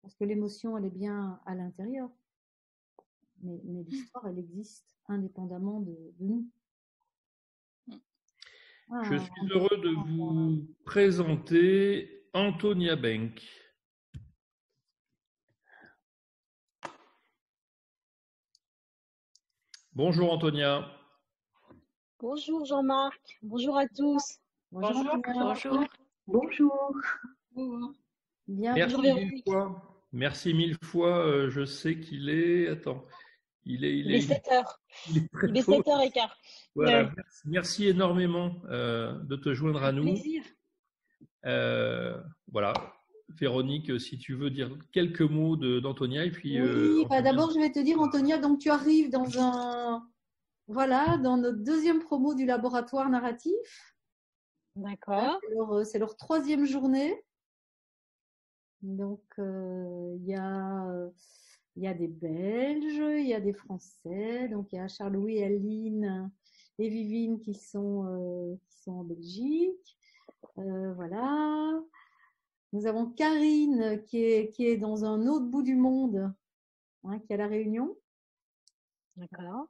Parce que l'émotion, elle est bien à l'intérieur. Mais l'histoire, elle existe indépendamment de nous. Je Ah, suis heureux de vous présenter Antonia Benck. Bonjour Antonia. Bonjour Jean-Marc, bonjour à tous. bonjour Antonia. Bonjour. Bonjour. Bienvenue. Merci Bonjour mille Véronique. fois. Merci mille fois. Je sais qu'il est. Attends. Il est 7h. Il est très Il est tôt. 7h15. Voilà. Ouais. Merci énormément de te joindre à nous. Plaisir. Voilà. Véronique, si tu veux dire quelques mots d'Antonia et puis. Oui, Antonia. d'abord, je vais te dire, Antonia, donc tu arrives dans notre deuxième promo du laboratoire narratif. D'accord. Alors, c'est leur 3e journée. Donc, il y a des Belges, il y a des Français. Donc, il y a Charles-Louis, Aline et Vivine qui sont en Belgique. Voilà. Nous avons Karine qui est dans un autre bout du monde, qui est à La Réunion. D'accord.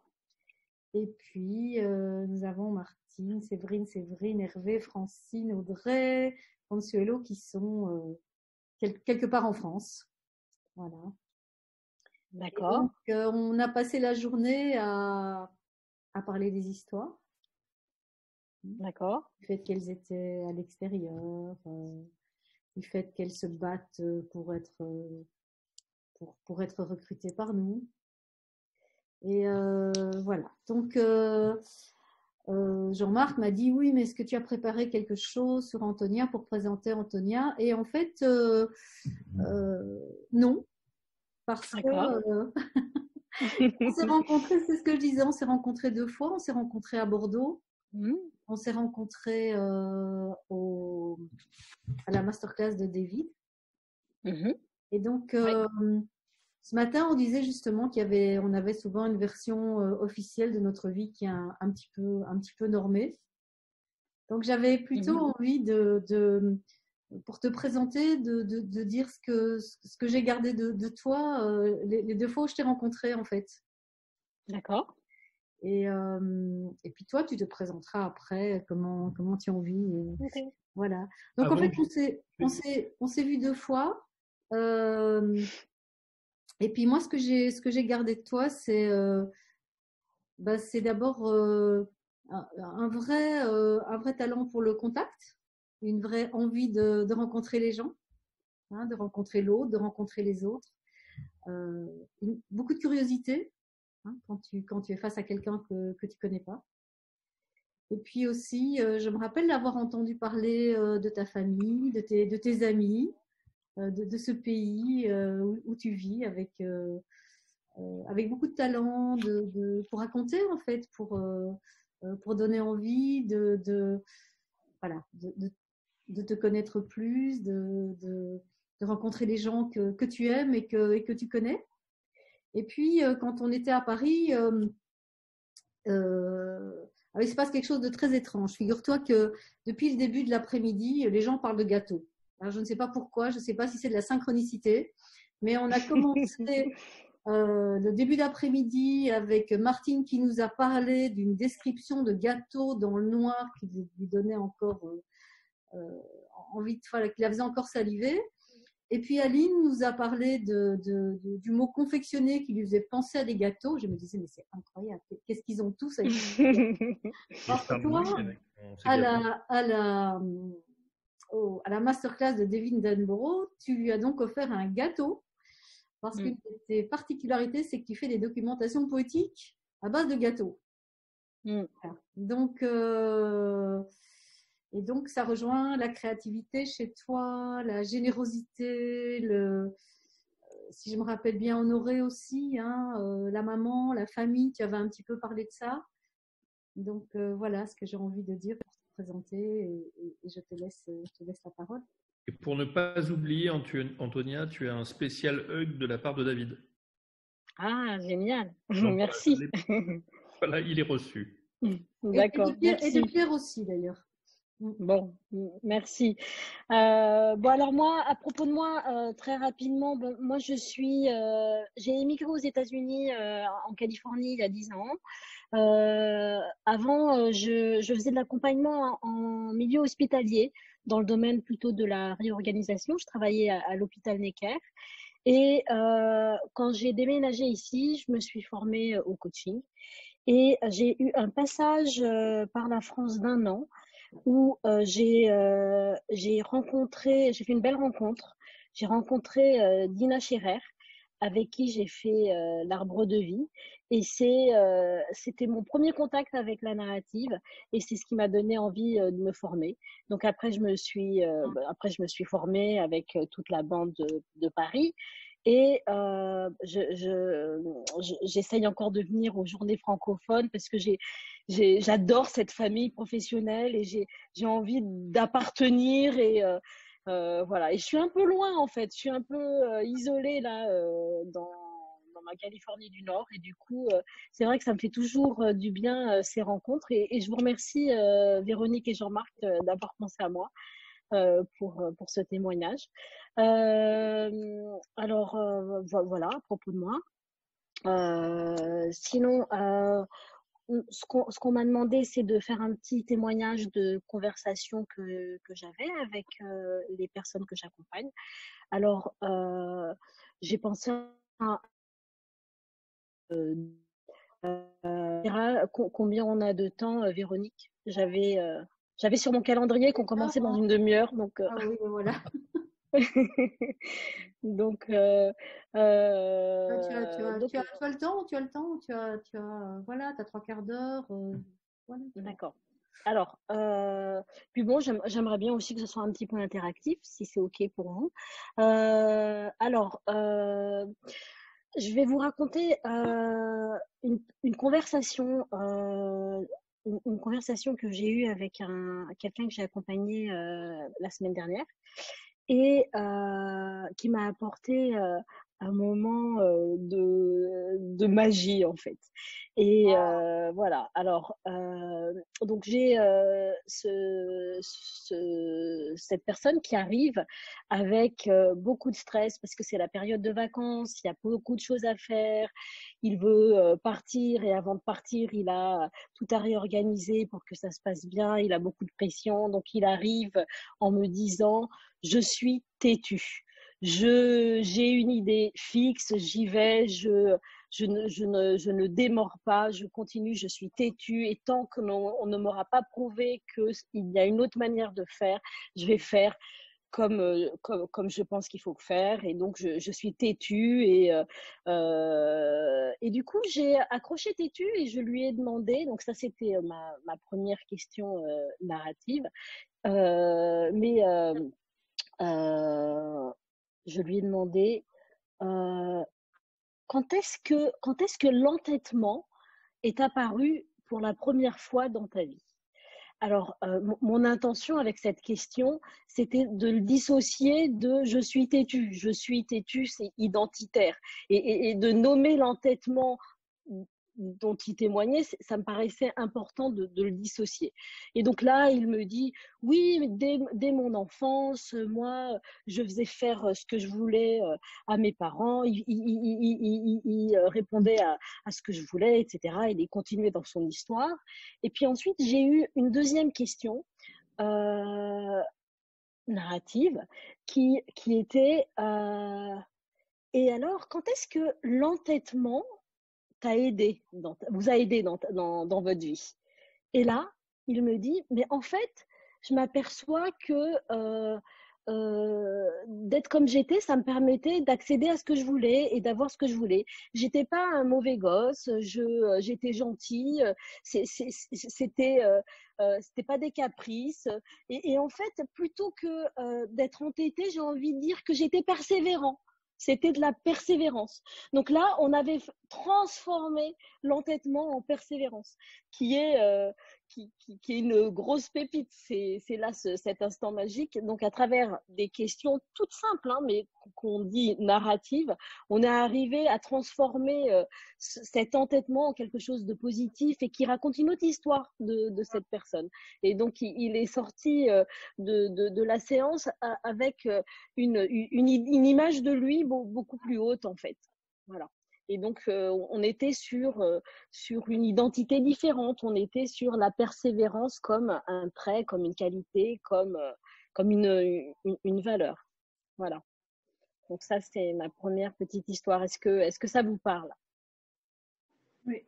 Et puis, nous avons Martine, Séverine, Hervé, Francine, Audrey, Consuelo qui sont quelque part en France. Voilà. D'accord. Donc, on a passé la journée à parler des histoires. D'accord. Du fait qu'elles étaient à l'extérieur, du fait qu'elles se battent pour être recrutées par nous. Et voilà. Donc, Jean-Marc m'a dit oui, mais est-ce que tu as préparé quelque chose sur Antonia pour présenter Antonia? Et en fait, non, parce que on s'est rencontrés, c'est ce que je disais, on s'est rencontrés 2 fois. On s'est rencontrés à Bordeaux. On s'est rencontrés à la masterclass de David. Et donc, ce matin, on disait justement on avait souvent une version officielle de notre vie qui est un petit peu normée. Donc, j'avais plutôt envie pour te présenter, de dire ce que j'ai gardé de toi les 2 fois où je t'ai rencontré, en fait. D'accord. Et puis toi, tu te présenteras après comment tu as envie. Okay. Voilà. Donc, en fait, on s'est vu 2 fois. Et puis moi, ce que j'ai gardé de toi, c'est d'abord un vrai talent pour le contact, une vraie envie de rencontrer les gens, de rencontrer l'autre, de rencontrer les autres, beaucoup de curiosité quand tu es face à quelqu'un que tu connais pas. Et puis aussi, je me rappelle d'avoir entendu parler de ta famille, de tes amis, de ce pays où tu vis avec beaucoup de talent pour raconter, en fait, pour donner envie de te connaître plus, de rencontrer les gens que tu aimes et que tu connais. Et puis, quand on était à Paris, il se passe quelque chose de très étrange. Figure-toi que depuis le début de l'après-midi, les gens parlent de gâteaux. Alors, je ne sais pas pourquoi, je ne sais pas si c'est de la synchronicité, mais on a commencé le début d'après-midi avec Martine qui nous a parlé d'une description de gâteau dans le noir qui lui donnait encore envie qui la faisait encore saliver. Et puis Aline nous a parlé du mot confectionner qui lui faisait penser à des gâteaux. Je me disais, mais c'est incroyable, qu'est-ce qu'ils ont tous avec Parce que toi, à la masterclass de David Denborough, tu lui as donc offert un gâteau parce qu'une de tes particularités, c'est que tu fais des documentations poétiques à base de gâteaux. Voilà. Et donc, ça rejoint la créativité chez toi, la générosité, si je me rappelle bien, Honoré aussi, la maman, la famille, tu avais un petit peu parlé de ça. Donc, voilà ce que j'ai envie de dire pour te présenter et je te laisse la parole. Et pour ne pas oublier, Antonia, tu as un spécial hug de la part de David. Ah, génial. Donc, merci. Voilà, il est reçu. D'accord. Et de Pierre aussi, d'ailleurs. Bon, merci. Bon, alors moi, à propos de moi, très rapidement, bon, moi j'ai émigré aux États-Unis, en Californie il y a 10 ans. Avant, je faisais de l'accompagnement en milieu hospitalier, dans le domaine plutôt de la réorganisation. Je travaillais à l'hôpital Necker. Et quand j'ai déménagé ici, je me suis formée au coaching. Et j'ai eu un passage par la France d'1 an où j'ai fait une belle rencontre. J'ai rencontré Dina Scherer, avec qui j'ai fait l'arbre de vie. Et c'était mon premier contact avec la narrative, et c'est ce qui m'a donné envie de me former. Donc après, je me suis formée avec toute la bande de Paris. Et j'essaye encore de venir aux journées francophones parce que j'adore cette famille professionnelle, et j'ai envie d'appartenir. Et voilà. Et je suis un peu loin, en fait. Je suis un peu isolée là dans ma Californie du Nord. Et du coup, c'est vrai que ça me fait toujours du bien ces rencontres. Et je vous remercie, Véronique et Jean-Marc, d'avoir pensé à moi pour ce témoignage. Alors, voilà, à propos de moi. Sinon, ce qu'on m'a demandé, c'est de faire un petit témoignage de conversation que j'avais avec les personnes que j'accompagne. Alors, j'ai pensé à combien on a de temps, Véronique? J'avais sur mon calendrier qu'on commençait dans une demi-heure, donc. Ah oui, voilà. Donc, Tu as le temps, voilà, tu as 3/4 d'heure. Voilà. D'accord. Alors, puis bon, j'aimerais bien aussi que ce soit un petit peu interactif, si c'est OK pour vous. Alors, je vais vous raconter une conversation, une conversation que j'ai eue avec quelqu'un que j'ai accompagné la semaine dernière, et qui m'a apporté un moment de magie, en fait. Et voilà. Alors, donc j'ai cette personne qui arrive avec beaucoup de stress parce que c'est la période de vacances, il y a beaucoup de choses à faire. Il veut partir, et avant de partir, il a tout à réorganiser pour que ça se passe bien. Il a beaucoup de pression, donc il arrive en me disant: je suis têtu. J'ai une idée fixe, j'y vais, je ne démords pas, je continue, je suis têtue, et tant qu'on ne m'aura pas prouvé qu'il y a une autre manière de faire, je vais faire comme je pense qu'il faut faire. Et donc je suis têtue, et du coup j'ai accroché têtue, et je lui ai demandé, donc ça c'était ma première question narrative, mais je lui ai demandé quand est-ce que l'entêtement est apparu pour la première fois dans ta vie. Alors, mon intention avec cette question, c'était de le dissocier de je suis têtu. Je suis têtu, c'est identitaire. Et de nommer l'entêtement dont il témoignait, ça me paraissait important de le dissocier. Et donc là, il me dit: oui, dès mon enfance, moi, je faisais faire ce que je voulais à mes parents. Il répondait à ce que je voulais, etc. Il continuait dans son histoire. Et puis ensuite, j'ai eu une deuxième question narrative qui était et alors, quand est-ce que l'entêtement vous a aidé dans votre vie? Et là, il me dit: mais en fait, je m'aperçois que d'être comme j'étais, ça me permettait d'accéder à ce que je voulais et d'avoir ce que je voulais. J'étais pas un mauvais gosse, j'étais gentille, c'était pas des caprices. Et en fait, plutôt que d'être entêtée, j'ai envie de dire que j'étais persévérant. C'était de la persévérance. Donc là, on avait transformé l'entêtement en persévérance, qui est qui est une grosse pépite. C'est là cet instant magique. Donc, à travers des questions toutes simples, hein, mais qu'on dit narratives, on est arrivé à transformer cet entêtement en quelque chose de positif et qui raconte une autre histoire de cette personne. Et donc, il est sorti de la séance avec une image de lui beaucoup plus haute, en fait. Voilà. Et donc, on était sur une identité différente. On était sur la persévérance comme un trait, comme une qualité, comme une valeur. Voilà. Donc ça, c'est ma première petite histoire. Est-ce que ça vous parle? Oui.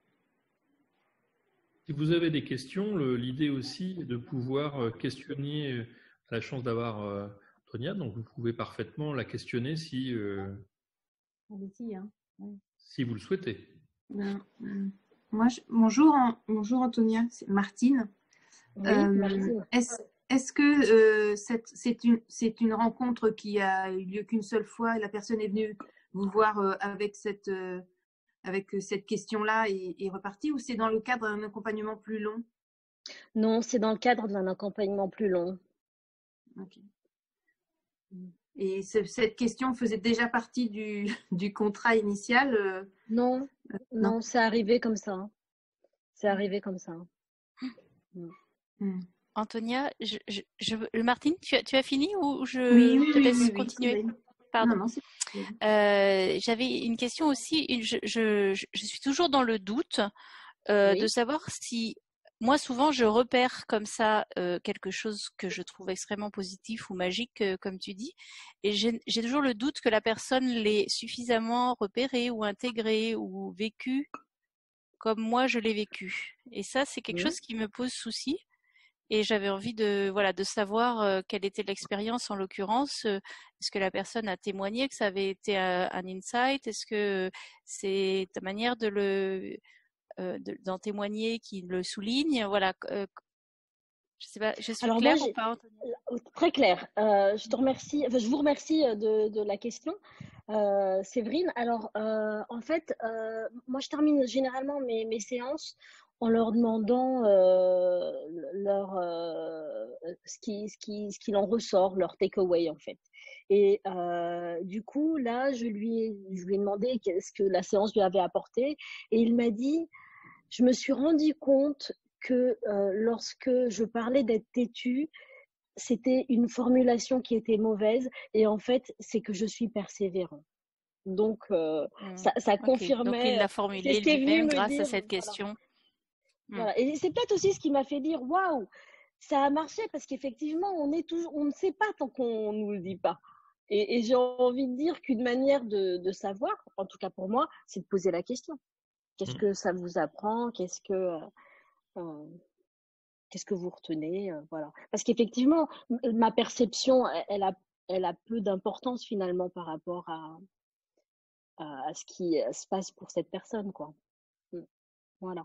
Si vous avez des questions, l'idée aussi est de pouvoir questionner, la chance d'avoir Tonia, donc vous pouvez parfaitement la questionner si Hein. Oui. Si vous le souhaitez. Bonjour Antonia, c'est Martine. Oui, Martine. Est-ce que c'est une rencontre qui a eu lieu qu'une seule fois et la personne est venue vous voir avec cette question-là et repartie, ou c'est dans le cadre d'un accompagnement plus long? Non, c'est dans le cadre d'un accompagnement plus long. Ok. Et cette question faisait déjà partie du contrat initial? Non, c'est arrivé comme ça. C'est arrivé comme ça. Antonia, Martine, tu as fini ou je oui, te laisse continuer? Oui. Pardon. Non, j'avais une question aussi. Je suis toujours dans le doute de savoir si... Moi, souvent, je repère comme ça quelque chose que je trouve extrêmement positif ou magique, comme tu dis, et j'ai toujours le doute que la personne l'ait suffisamment repéré ou intégré ou vécu comme moi je l'ai vécu. Et ça, c'est quelque chose qui me pose souci. Et j'avais envie de savoir quelle était l'expérience en l'occurrence. Est-ce que la personne a témoigné que ça avait été un insight? Est-ce que c'est ta manière d'en témoigner qui le souligne? Voilà. Je sais pas, je suis claire ou pas, Antonia? Très clair. Je vous remercie de la question, Séverine. Alors, en fait, moi, je termine généralement mes séances en leur demandant ce qu'il en ressort, leur takeaway, en fait. Et du coup, là, je lui ai demandé qu'est-ce que la séance lui avait apporté, et il m'a dit, je me suis rendu compte que lorsque je parlais d'être têtu, c'était une formulation qui était mauvaise, et en fait, c'est que je suis persévérant. Donc, ça confirmait. Donc, il l'a formulé lui-même grâce à cette question. Voilà. Et c'est peut-être aussi ce qui m'a fait dire waouh, ça a marché, parce qu'effectivement, on ne sait pas tant qu'on nous le dit pas. Et j'ai envie de dire qu'une manière de savoir, en tout cas pour moi, c'est de poser la question. Qu'est-ce que ça vous apprend? Qu'est-ce que vous retenez? Voilà. Parce qu'effectivement, ma perception, elle a peu d'importance finalement par rapport à ce qui se passe pour cette personne, quoi. Voilà.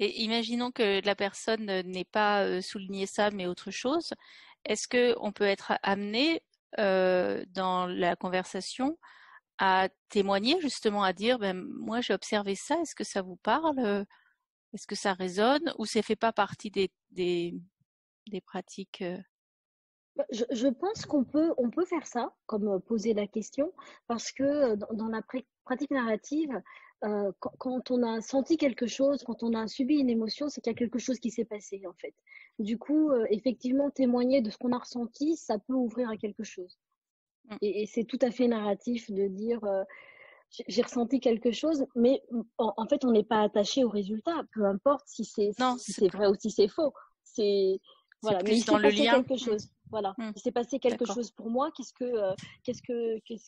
Et imaginons que la personne n'ait pas souligné ça, mais autre chose. Est-ce qu'on peut être amené dans la conversation à témoigner, justement, à dire, moi j'ai observé ça, est-ce que ça vous parle? Est-ce que ça résonne, ou ça fait pas partie des pratiques? Je pense qu'on peut faire ça, comme poser la question, parce que dans la pratique narrative, quand on a senti quelque chose, quand on a subi une émotion, c'est qu'il y a quelque chose qui s'est passé, en fait. Du coup, effectivement, témoigner de ce qu'on a ressenti, ça peut ouvrir à quelque chose. Et c'est tout à fait narratif de dire j'ai ressenti quelque chose, mais en fait, on n'est pas attaché au résultat, peu importe si c'est vrai ou si c'est faux. Voilà, mais il s'est passé quelque chose. Voilà, il s'est passé quelque chose pour moi. Qu'est-ce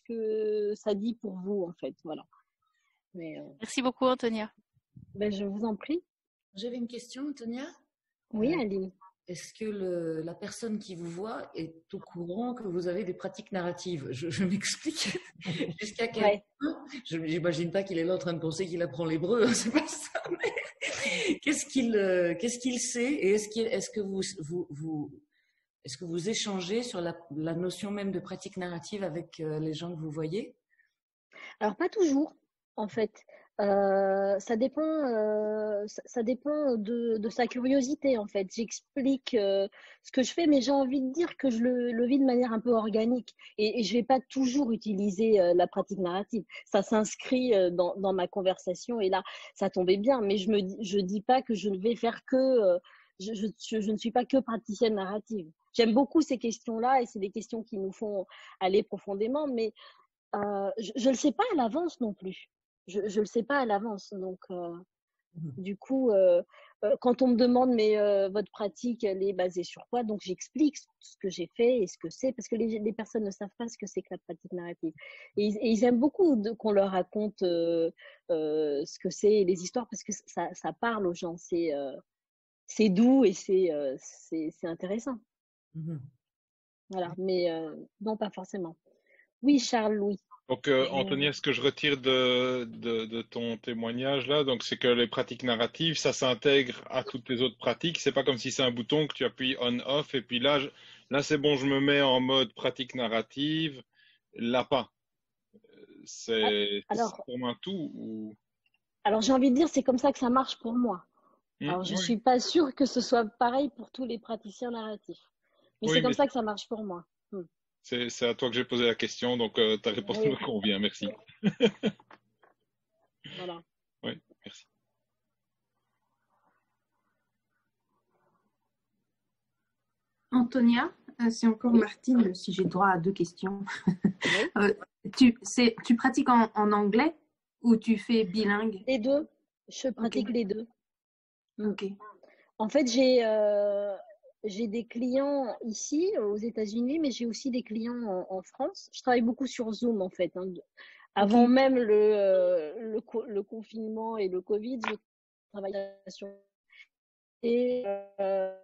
que ça dit pour vous, en fait? Voilà. Merci beaucoup, Antonia. Je vous en prie. J'avais une question, Antonia. Oui, Aline. Est-ce que la personne qui vous voit est au courant que vous avez des pratiques narratives? Je m'explique. Jusqu'à quel point? Je n'imagine pas qu'il est là en train de penser qu'il apprend l'hébreu, hein, c'est pas ça. Mais qu'est-ce qu'il sait, et est-ce que vous échangez sur la notion même de pratique narrative avec les gens que vous voyez? Alors, pas toujours, en fait. ça dépend de sa curiosité en fait. J'explique ce que je fais, mais j'ai envie de dire que je le vis de manière un peu organique et je vais pas toujours utiliser la pratique narrative. Ça s'inscrit dans ma conversation et là, ça tombait bien, mais je dis pas que je ne vais faire que je ne suis pas que praticienne narrative. J'aime beaucoup ces questions-là et c'est des questions qui nous font aller profondément, mais je ne le sais pas à l'avance non plus. Je ne le sais pas à l'avance. Donc, du coup, quand on me demande, mais votre pratique, elle est basée sur quoi? Donc, j'explique ce que j'ai fait et ce que c'est, parce que les personnes ne savent pas ce que c'est que la pratique narrative. Et ils aiment beaucoup qu'on leur raconte ce que c'est, les histoires, parce que ça parle aux gens. C'est doux et c'est intéressant. Voilà, mais non, pas forcément. Oui, Charles, Louis. Donc, Anthony, ce que je retire de ton témoignage là, donc c'est que les pratiques narratives, ça s'intègre à toutes les autres pratiques. C'est pas comme si c'est un bouton que tu appuies on/off et puis là, c'est bon, je me mets en mode pratique narrative. Là, pas. C'est pour un tout ou... Alors, j'ai envie de dire, c'est comme ça que ça marche pour moi. Alors, je suis pas sûre que ce soit pareil pour tous les praticiens narratifs. Mais c'est comme ça que ça marche pour moi. C'est à toi que j'ai posé la question, donc ta réponse me convient, merci. Voilà. Oui, merci. Antonia, c'est encore Martine, si j'ai droit à 2 questions. Tu pratiques en anglais ou tu fais bilingue? Les deux. Je pratique les deux. Ok. En fait, j'ai des clients ici aux États-Unis, mais j'ai aussi des clients en France. Je travaille beaucoup sur Zoom en fait. Avant même le confinement et le Covid, je travaillais sur. Et là,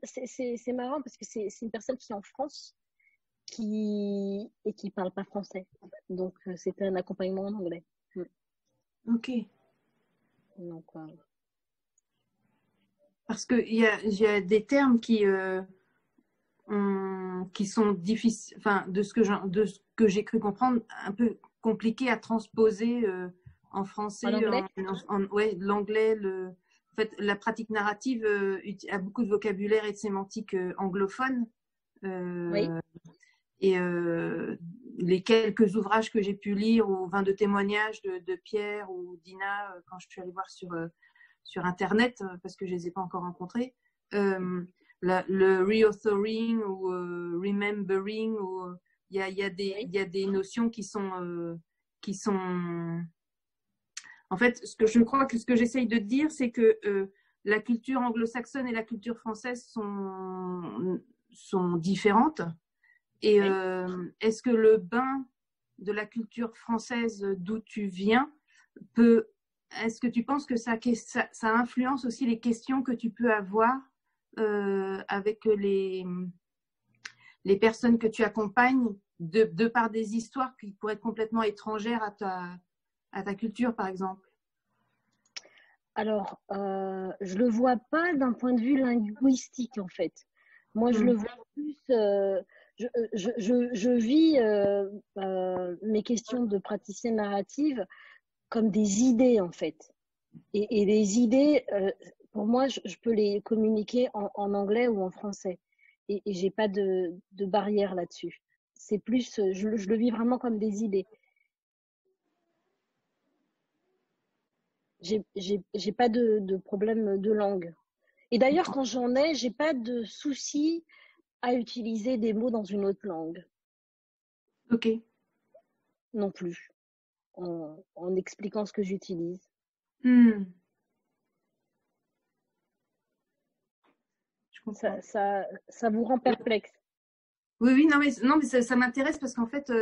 c'est marrant parce que c'est une personne qui est en France qui parle pas français. Donc, c'était un accompagnement en anglais. Ok. Donc, parce qu'il y a des termes qui sont difficiles, enfin, de ce que j'ai cru comprendre, un peu compliqués à transposer en français. En anglais? L'anglais, en fait, la pratique narrative a beaucoup de vocabulaire et de sémantique anglophone. Oui. Et les quelques ouvrages que j'ai pu lire ou de témoignages de Pierre ou d'Ina quand je suis allée voir sur Internet, parce que je ne les ai pas encore rencontrés, le reauthoring ou remembering, il y a des notions qui sont en fait, ce que j'essaye de dire, c'est que la culture anglo-saxonne et la culture française sont différentes. Et est-ce que le bain de la culture française d'où tu viens est-ce que tu penses que ça influence aussi les questions que tu peux avoir avec les personnes que tu accompagnes de par des histoires qui pourraient être complètement étrangères à ta culture, par exemple? Alors, je le vois pas d'un point de vue linguistique, en fait. Moi, je le vois plus... je vis mes questions de praticienne narrative comme des idées, en fait. Et les idées, pour moi, je peux les communiquer en anglais ou en français. Et j'ai pas de barrière là-dessus. C'est plus, je le vis vraiment comme des idées. J'ai pas de problème de langue. Et d'ailleurs, quand j'en ai, j'ai pas de souci à utiliser des mots dans une autre langue. Ok. Non plus. En expliquant ce que j'utilise. Ça vous rend perplexe? Oui, non, mais ça m'intéresse parce qu'en fait,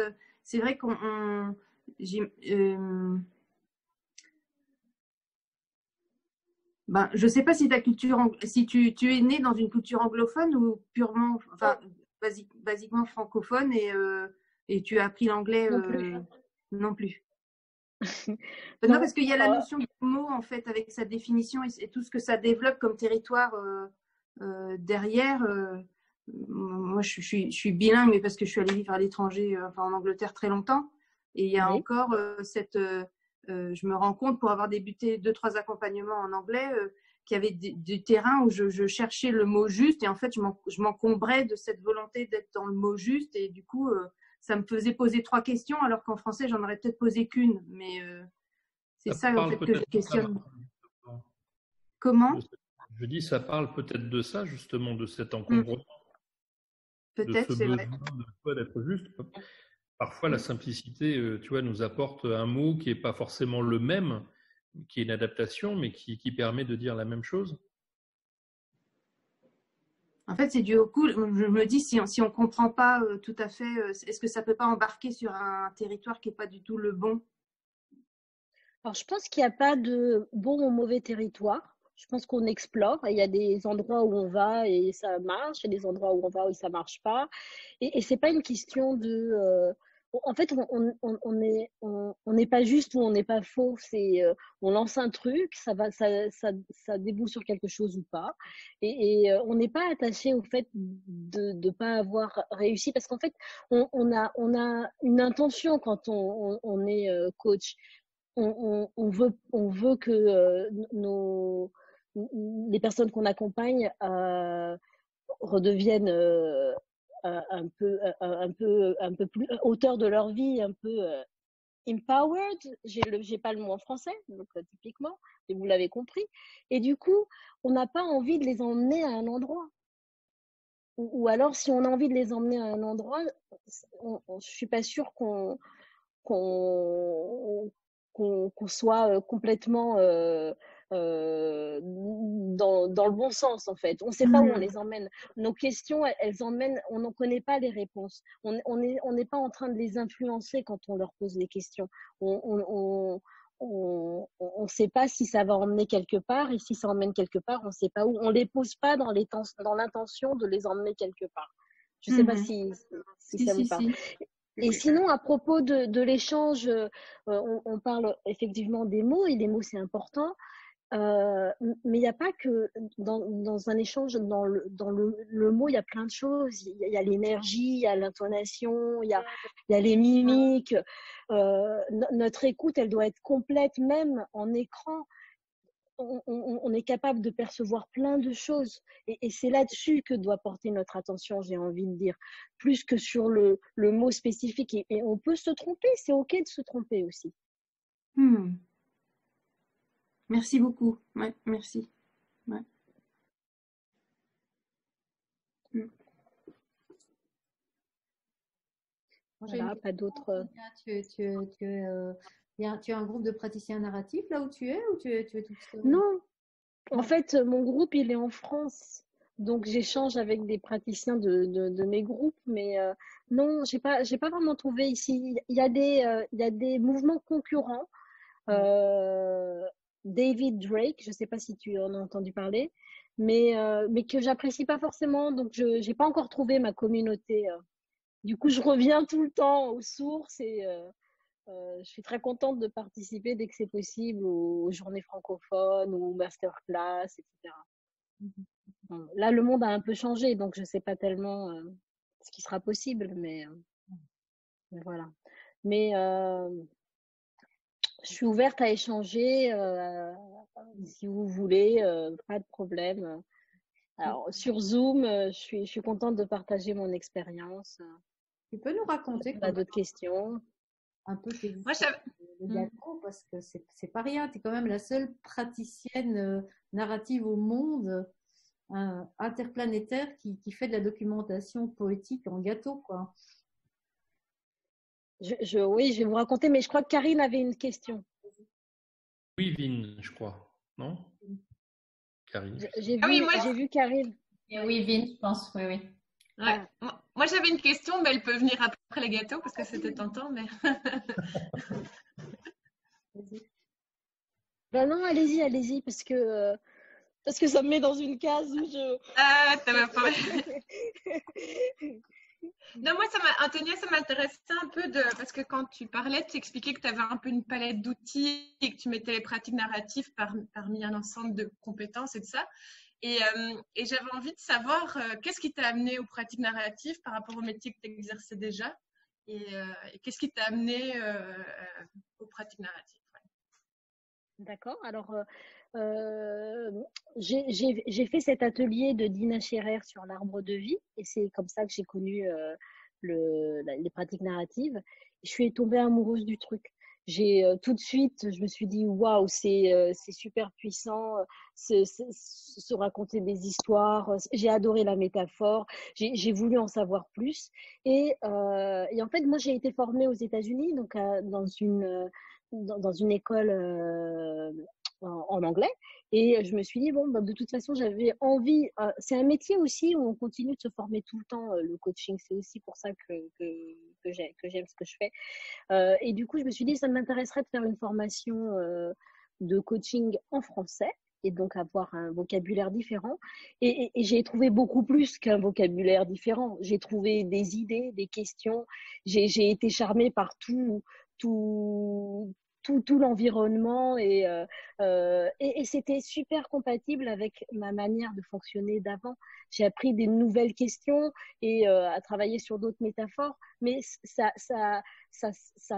c'est vrai je sais pas si si tu es né dans une culture anglophone ou purement, enfin, basiquement francophone et tu as appris l'anglais non plus. Non, parce qu'il y a la notion du mot en fait avec sa définition et tout ce que ça développe comme territoire derrière. Moi, je suis bilingue, mais parce que je suis allée vivre à l'étranger, en Angleterre très longtemps. Et il y a encore je me rends compte, pour avoir débuté 2-3 accompagnements en anglais, qu'il y avait du terrain où je cherchais le mot juste et en fait, je m'encombrais de cette volonté d'être dans le mot juste et du coup, ça me faisait poser 3 questions alors qu'en français, j'en aurais peut-être posé qu'une. Mais c'est ça en fait que je questionne. Comment ? Je dis, ça parle peut-être de ça, justement, de cet encombrement. Peut-être, c'est vrai. D'être juste. Parfois, la simplicité, tu vois, nous apporte un mot qui n'est pas forcément le même, qui est une adaptation, mais qui permet de dire la même chose. En fait, c'est dû au coup. Je me dis, si on ne comprend pas tout à fait, est-ce que ça ne peut pas embarquer sur un territoire qui n'est pas du tout le bon ? Alors, je pense qu'il n'y a pas de bon ou mauvais territoire. Je pense qu'on explore. Il y a des endroits où on va et ça marche, il y a des endroits où on va où ça ne marche pas. Et ce n'est pas une question de... en fait, on n'est pas juste ou on n'est pas faux. On lance un truc, ça débouche sur quelque chose ou pas. Et on n'est pas attaché au fait de ne pas avoir réussi. Parce qu'en fait, on a une intention quand on est coach. On veut que les personnes qu'on accompagne redeviennent un peu plus auteurs de leur vie, un peu empowered. J'ai pas le mot en français, donc typiquement, et vous l'avez compris. Et du coup, on n'a pas envie de les emmener à un endroit. Ou alors, si on a envie de les emmener à un endroit, je suis pas sûre qu'on soit complètement dans le bon sens, en fait. On ne sait pas où on les emmène. Nos questions, elles emmènent, on n'en connaît pas les réponses. On n'est pas en train de les influencer quand on leur pose des questions. On ne sait pas si ça va emmener quelque part, et si ça emmène quelque part, on ne sait pas où. On ne les pose pas dans l'intention de les emmener quelque part. Je ne sais pas si ça vous parle. Et sinon, à propos de l'échange, on parle effectivement des mots, et les mots, c'est important. Mais il n'y a pas que dans un échange, dans le mot, il y a plein de choses. Il y a l'énergie, il y a l'intonation, il y a les mimiques. Notre écoute, elle doit être complète, même en écran. On est capable de percevoir plein de choses. Et c'est là-dessus que doit porter notre attention, j'ai envie de dire, plus que sur le mot spécifique. Et on peut se tromper, c'est OK de se tromper aussi. Merci beaucoup. Ouais, merci. Ouais. Voilà, pas d'autres. Tu as un groupe de praticiens narratifs là où tu es, ou tu es toute seule ? Non, en fait, mon groupe, il est en France. Donc, j'échange avec des praticiens de mes groupes, mais non, j'ai pas vraiment trouvé ici. Il y a des mouvements concurrents. David Drake, je ne sais pas si tu en as entendu parler, mais que j'apprécie pas forcément. Donc, je n'ai pas encore trouvé ma communauté. Du coup, je reviens tout le temps aux sources et je suis très contente de participer dès que c'est possible aux journées francophones ou masterclass, etc. Bon, là, le monde a un peu changé, donc je ne sais pas tellement ce qui sera possible, mais voilà. Mais je suis ouverte à échanger si vous voulez, pas de problème. Alors, sur Zoom, je suis contente de partager mon expérience. Tu peux nous raconter si tu as d'autres questions? Un peu tes gâteaux, parce que c'est pas rien. Tu es quand même la seule praticienne narrative au monde interplanétaire qui fait de la documentation poétique en gâteau, quoi. Oui, je vais vous raconter, mais je crois que Karine avait une question. Oui, Vin, je crois. Non, Karine. J'ai vu Karine. Oui, Vin, je pense. Oui, oui. Ouais. Moi, j'avais une question, mais elle peut venir après les gâteaux parce que c'était tentant. Mais... Ben non, allez-y, parce que ça me met dans une case où je... Ah, ça va pas. Non, moi, Antonia, ça m'intéressait un peu parce que quand tu parlais, tu expliquais que tu avais un peu une palette d'outils et que tu mettais les pratiques narratives parmi un ensemble de compétences et de ça. Et j'avais envie de savoir qu'est-ce qui t'a amené aux pratiques narratives par rapport au métier que tu exerçais déjà et qu'est-ce qui t'a amené aux pratiques narratives. D'accord. Alors, j'ai fait cet atelier de Dina Scherer sur l'arbre de vie et c'est comme ça que j'ai connu les pratiques narratives. Je suis tombée amoureuse du truc. Tout de suite, je me suis dit waouh, c'est super puissant, se raconter des histoires. J'ai adoré la métaphore. J'ai voulu en savoir plus et en fait, moi, j'ai été formée aux États-Unis, donc dans une école en anglais. Et je me suis dit, bon, bah, de toute façon, j'avais envie. C'est un métier aussi où on continue de se former tout le temps. Le coaching, c'est aussi pour ça que j'aime ce que je fais. Et du coup, je me suis dit, ça m'intéresserait de faire une formation de coaching en français et donc avoir un vocabulaire différent. Et j'ai trouvé beaucoup plus qu'un vocabulaire différent. J'ai trouvé des idées, des questions. J'ai été charmée par tout l'environnement et c'était super compatible avec ma manière de fonctionner d'avant. J'ai appris des nouvelles questions et à travailler sur d'autres métaphores, mais ça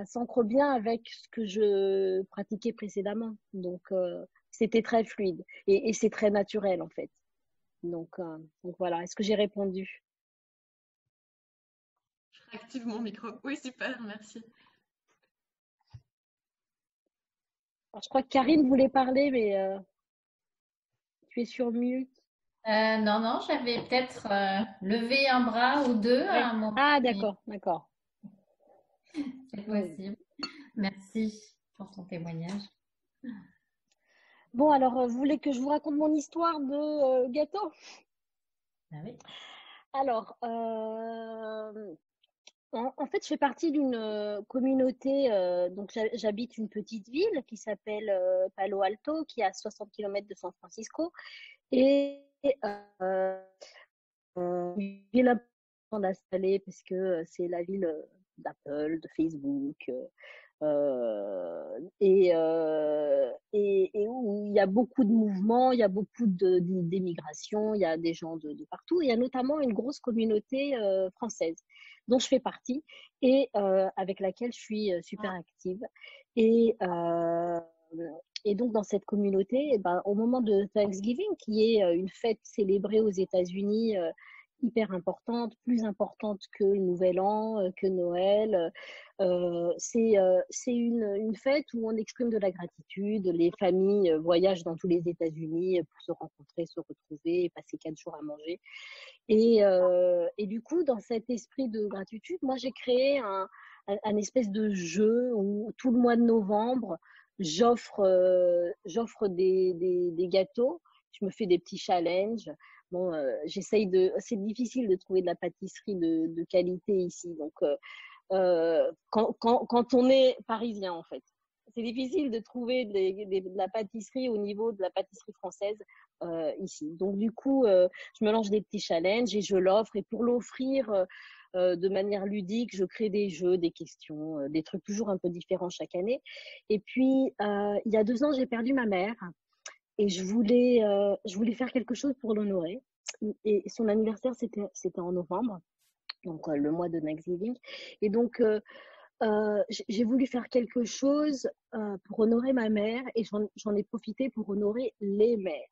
s'ancre bien avec ce que je pratiquais précédemment. Donc, c'était très fluide et c'est très naturel en fait. Donc voilà, est-ce que j'ai répondu? Je réactive mon micro. Oui, super, merci. Alors, je crois que Karine voulait parler, mais tu es sur mute. Non, j'avais peut-être levé un bras ou deux à un moment. Ah, d'accord. C'est possible. Merci pour ton témoignage. Bon, alors, vous voulez que je vous raconte mon histoire de gâteau? Ah oui. Alors, en fait, je fais partie d'une communauté, donc j'habite une petite ville qui s'appelle Palo Alto, qui est à 60 km de San Francisco. Et une ville importante d'installer parce que c'est la ville d'Apple, de Facebook, et où il y a beaucoup de mouvements, il y a beaucoup d'émigration, il y a des gens de partout. Il y a notamment une grosse communauté française dont je fais partie et avec laquelle je suis super active. Et donc, dans cette communauté, au moment de Thanksgiving, qui est une fête célébrée aux États-Unis hyper importante, plus importante que le Nouvel An, que Noël, c'est une fête où on exprime de la gratitude. Les familles voyagent dans tous les États-Unis pour se rencontrer, se retrouver et passer 4 jours à manger. Et du coup, dans cet esprit de gratitude, moi, j'ai créé un espèce de jeu où tout le mois de novembre, j'offre des gâteaux, je me fais des petits challenges. Bon, c'est difficile de trouver de la pâtisserie de qualité ici. Donc, quand on est parisien, en fait, c'est difficile de trouver de la pâtisserie au niveau de la pâtisserie française ici. Donc, du coup, je me lance des petits challenges et je l'offre. Et pour l'offrir de manière ludique, je crée des jeux, des questions, des trucs toujours un peu différents chaque année. Et puis, il y a 2 ans, j'ai perdu ma mère et je voulais faire quelque chose pour l'honorer. Et son anniversaire, c'était en novembre, donc le mois de Thanksgiving. Et donc, j'ai voulu faire quelque chose pour honorer ma mère et j'en ai profité pour honorer les mères.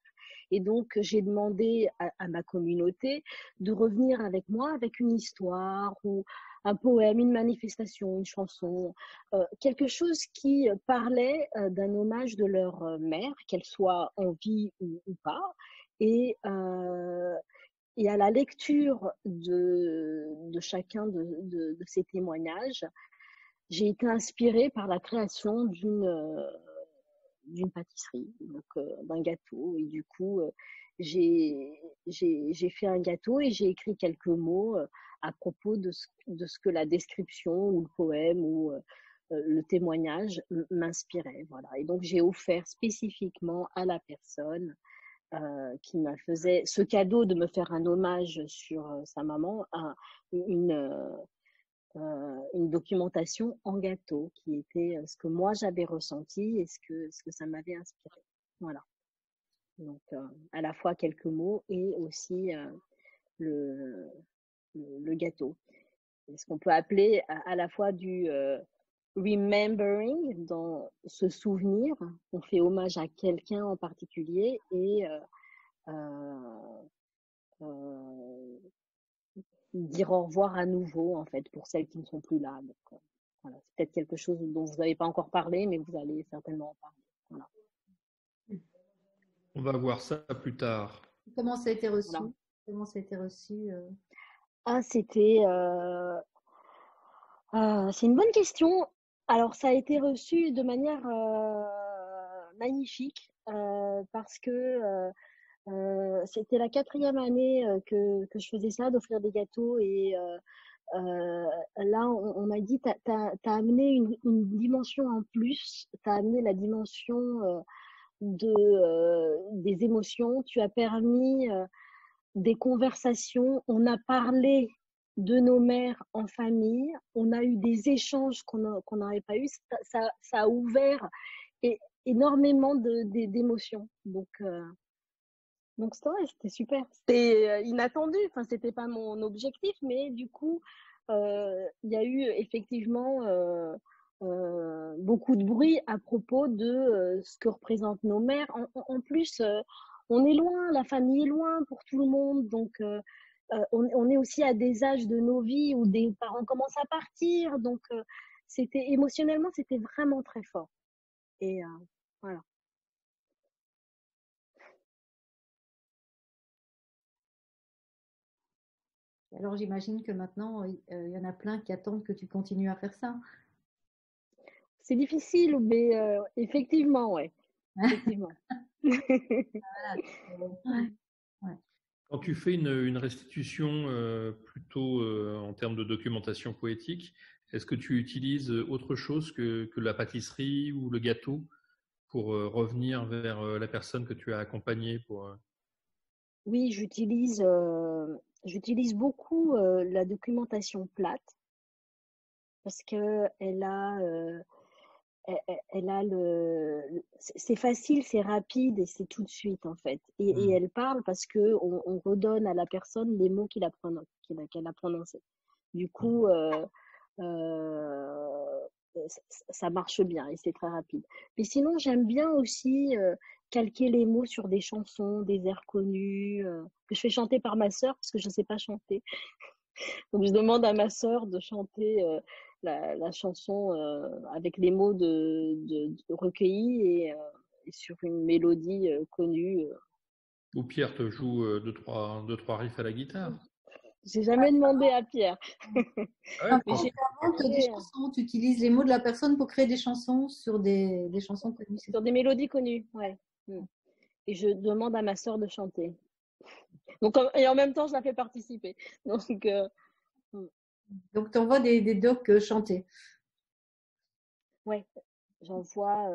Et donc, j'ai demandé à ma communauté de revenir avec moi avec une histoire ou un poème, une manifestation, une chanson, quelque chose qui parlait d'un hommage de leur mère, qu'elle soit en vie ou pas. Et à la lecture de chacun de ces témoignages, j'ai été inspirée par la création d'une pâtisserie, donc d'un gâteau. Et du coup, j'ai fait un gâteau et j'ai écrit quelques mots à propos de ce que la description ou le poème ou le témoignage m'inspirait. Voilà. Et donc, j'ai offert spécifiquement à la personne qui m'a fait ce cadeau de me faire un hommage sur sa maman, une documentation en gâteau qui était ce que moi j'avais ressenti et ce que ça m'avait inspiré. Voilà. Donc, à la fois quelques mots et aussi le gâteau. Ce qu'on peut appeler à la fois du remembering, dans se souvenir, on fait hommage à quelqu'un en particulier et dire au revoir à nouveau, en fait, pour celles qui ne sont plus là. Donc, voilà, c'est peut-être quelque chose dont vous n'avez pas encore parlé, mais vous allez certainement en parler. Voilà. On va voir ça plus tard. Comment ça a été reçu? Voilà. Comment ça a été reçu c'était... c'est une bonne question. Alors, ça a été reçu de manière magnifique parce que c'était la 4e année que je faisais ça, d'offrir des gâteaux. Et là, on m'a dit, t'as amené une dimension en plus, t'as amené la dimension des émotions, tu as permis des conversations, on a parlé de nos mères en famille, on a eu des échanges qu'on n'aurait pas eu, ça a ouvert énormément d'émotions. Donc c'était super. C'était inattendu, enfin c'était pas mon objectif, mais du coup il y a eu effectivement beaucoup de bruit à propos de ce que représentent nos mères. En plus, on est loin, la famille est loin pour tout le monde, donc on est aussi à des âges de nos vies où des parents commencent à partir, donc émotionnellement, c'était vraiment très fort. Et voilà. Alors j'imagine que maintenant, il y en a plein qui attendent que tu continues à faire ça. C'est difficile, mais effectivement, ouais. Effectivement. Quand tu fais une restitution plutôt en termes de documentation poétique, est-ce que tu utilises autre chose que la pâtisserie ou le gâteau pour revenir vers la personne que tu as accompagnée Oui, j'utilise beaucoup la documentation plate parce que elle a c'est facile, c'est rapide et c'est tout de suite en fait. Et elle parle parce que on redonne à la personne les mots qu'elle a prononcés. Du coup, ça marche bien et c'est très rapide. Mais sinon, j'aime bien aussi calquer les mots sur des chansons, des airs connus que je fais chanter par ma sœur parce que je ne sais pas chanter. Donc je demande à ma sœur de chanter la chanson avec les mots de recueillis et sur une mélodie connue. Ou Pierre te joue deux, trois riffs à la guitare. J'ai jamais demandé à Pierre. Mais des chansons, tu utilises les mots de la personne pour créer des chansons sur des chansons connues. Sur des mélodies connues, ouais. Et je demande à ma sœur de chanter. Donc, et en même temps, je la fais participer. Donc tu envoies des docs chantés. Ouais, j'envoie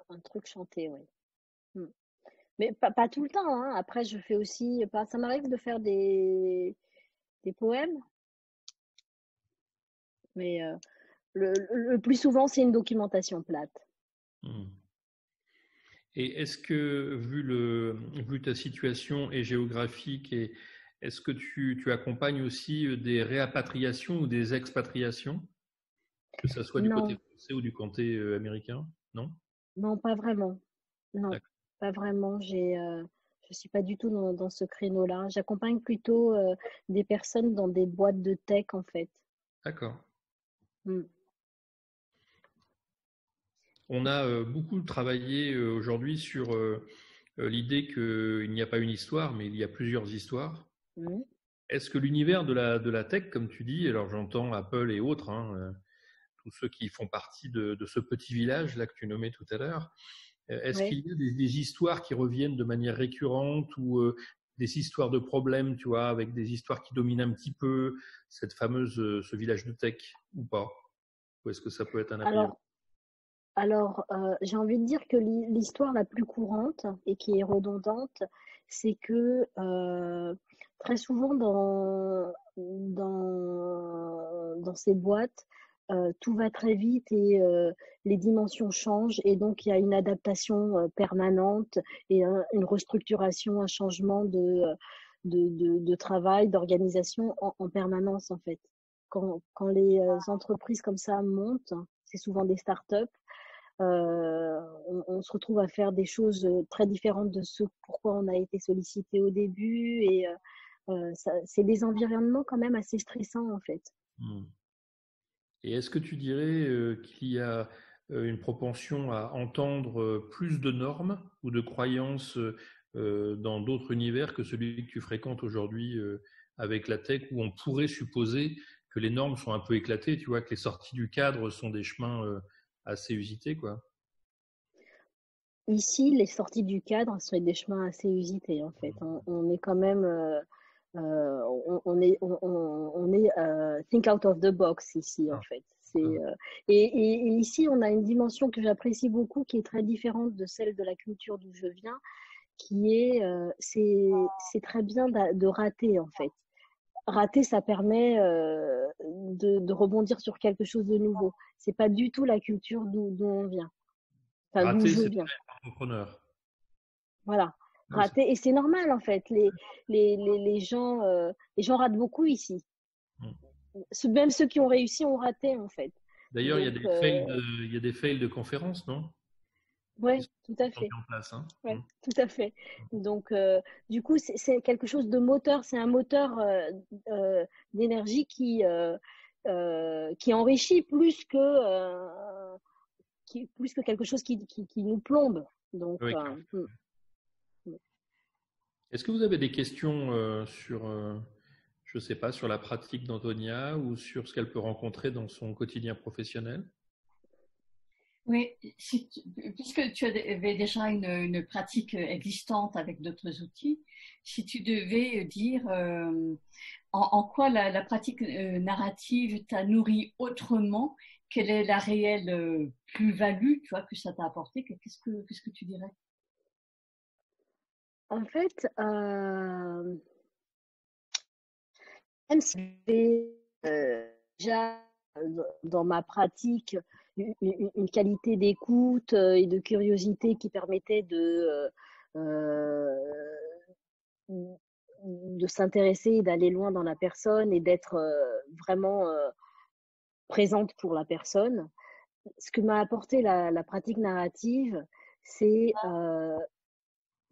un truc chanté, ouais. Mais pas tout le temps. Hein. Après, je fais aussi. Ça m'arrive de faire des poèmes. Mais le plus souvent, c'est une documentation plate. Et est-ce que, vu ta situation et géographique, est-ce que tu accompagnes aussi des réapatriations ou des expatriations, que ce soit du côté français ou du côté américain? Non? Non, pas vraiment. Non, pas vraiment. Je suis pas du tout dans ce créneau-là. J'accompagne plutôt des personnes dans des boîtes de tech, en fait. D'accord. On a beaucoup travaillé aujourd'hui sur l'idée qu'il n'y a pas une histoire, mais il y a plusieurs histoires. Est-ce que l'univers de la tech, comme tu dis, alors j'entends Apple et autres, tous ceux qui font partie de ce petit village là que tu nommais tout à l'heure, est-ce qu'il y a des histoires qui reviennent de manière récurrente ou des histoires de problèmes, tu vois, avec des histoires qui dominent un petit peu ce village de tech ou pas? Ou est-ce que ça peut être un appel? Alors, j'ai envie de dire que l'histoire la plus courante et qui est redondante, c'est que très souvent dans ces boîtes, tout va très vite et les dimensions changent et donc il y a une adaptation permanente et une restructuration, un changement de travail, d'organisation en permanence en fait. Quand les entreprises comme ça montent, c'est souvent des startups. On se retrouve à faire des choses très différentes de ce pourquoi on a été sollicité au début. Et c'est des environnements quand même assez stressants, en fait. Et est-ce que tu dirais qu'il y a une propension à entendre plus de normes ou de croyances dans d'autres univers que celui que tu fréquentes aujourd'hui avec la tech, où on pourrait supposer que les normes sont un peu éclatées, tu vois, que les sorties du cadre sont des chemins assez usités, quoi? Ici, les sorties du cadre sont des chemins assez usités, en fait. On est quand même... on est think out of the box ici, en fait. Et ici, on a une dimension que j'apprécie beaucoup, qui est très différente de celle de la culture d'où je viens, qui est, c'est très bien de rater, en fait. Rater, ça permet de rebondir sur quelque chose de nouveau. C'est pas du tout la culture d'où on vient. Enfin, rater, c'est très entrepreneur. Voilà. Rater, et c'est normal, en fait. Les gens ratent beaucoup ici. Même ceux qui ont réussi ont raté, en fait. D'ailleurs, il y a des fails de conférences, non? Oui, tout à fait. En place, hein. Ouais, tout à fait. Donc, du coup, c'est quelque chose de moteur. C'est un moteur d'énergie qui enrichit plus que quelque chose qui nous plombe. Donc, oui. Est-ce que vous avez des questions sur, je sais pas, sur la pratique d'Antonia ou sur ce qu'elle peut rencontrer dans son quotidien professionnel? Oui, puisque tu avais déjà une pratique existante avec d'autres outils, si tu devais dire en quoi la pratique narrative t'a nourri autrement, quelle est la réelle plus-value, tu vois, que ça t'a apporté, qu'est-ce que tu dirais? En fait, même si déjà dans ma pratique une qualité d'écoute et de curiosité qui permettait de s'intéresser et d'aller loin dans la personne et d'être vraiment présente pour la personne. Ce que m'a apporté la pratique narrative, c'est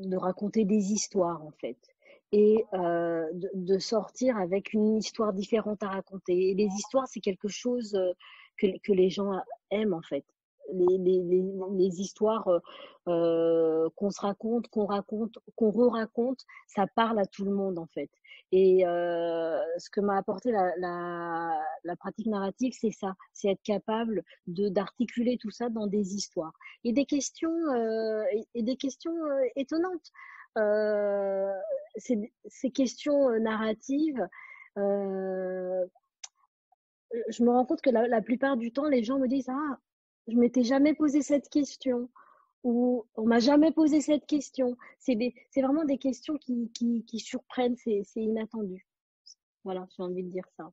de raconter des histoires, en fait, et de sortir avec une histoire différente à raconter. Et les histoires, c'est quelque chose que les gens aiment, en fait. Les histoires qu'on se raconte, qu'on re-raconte, ça parle à tout le monde, en fait. Et ce que m'a apporté la pratique narrative, c'est ça, c'est être capable d'articuler tout ça dans des histoires et des questions étonnantes. Ces questions narratives, je me rends compte que la plupart du temps, les gens me disent « Ah, je m'étais jamais posé cette question » ou « On m'a jamais posé cette question ». C'est vraiment des questions qui surprennent, c'est inattendu. Voilà, j'ai envie de dire ça.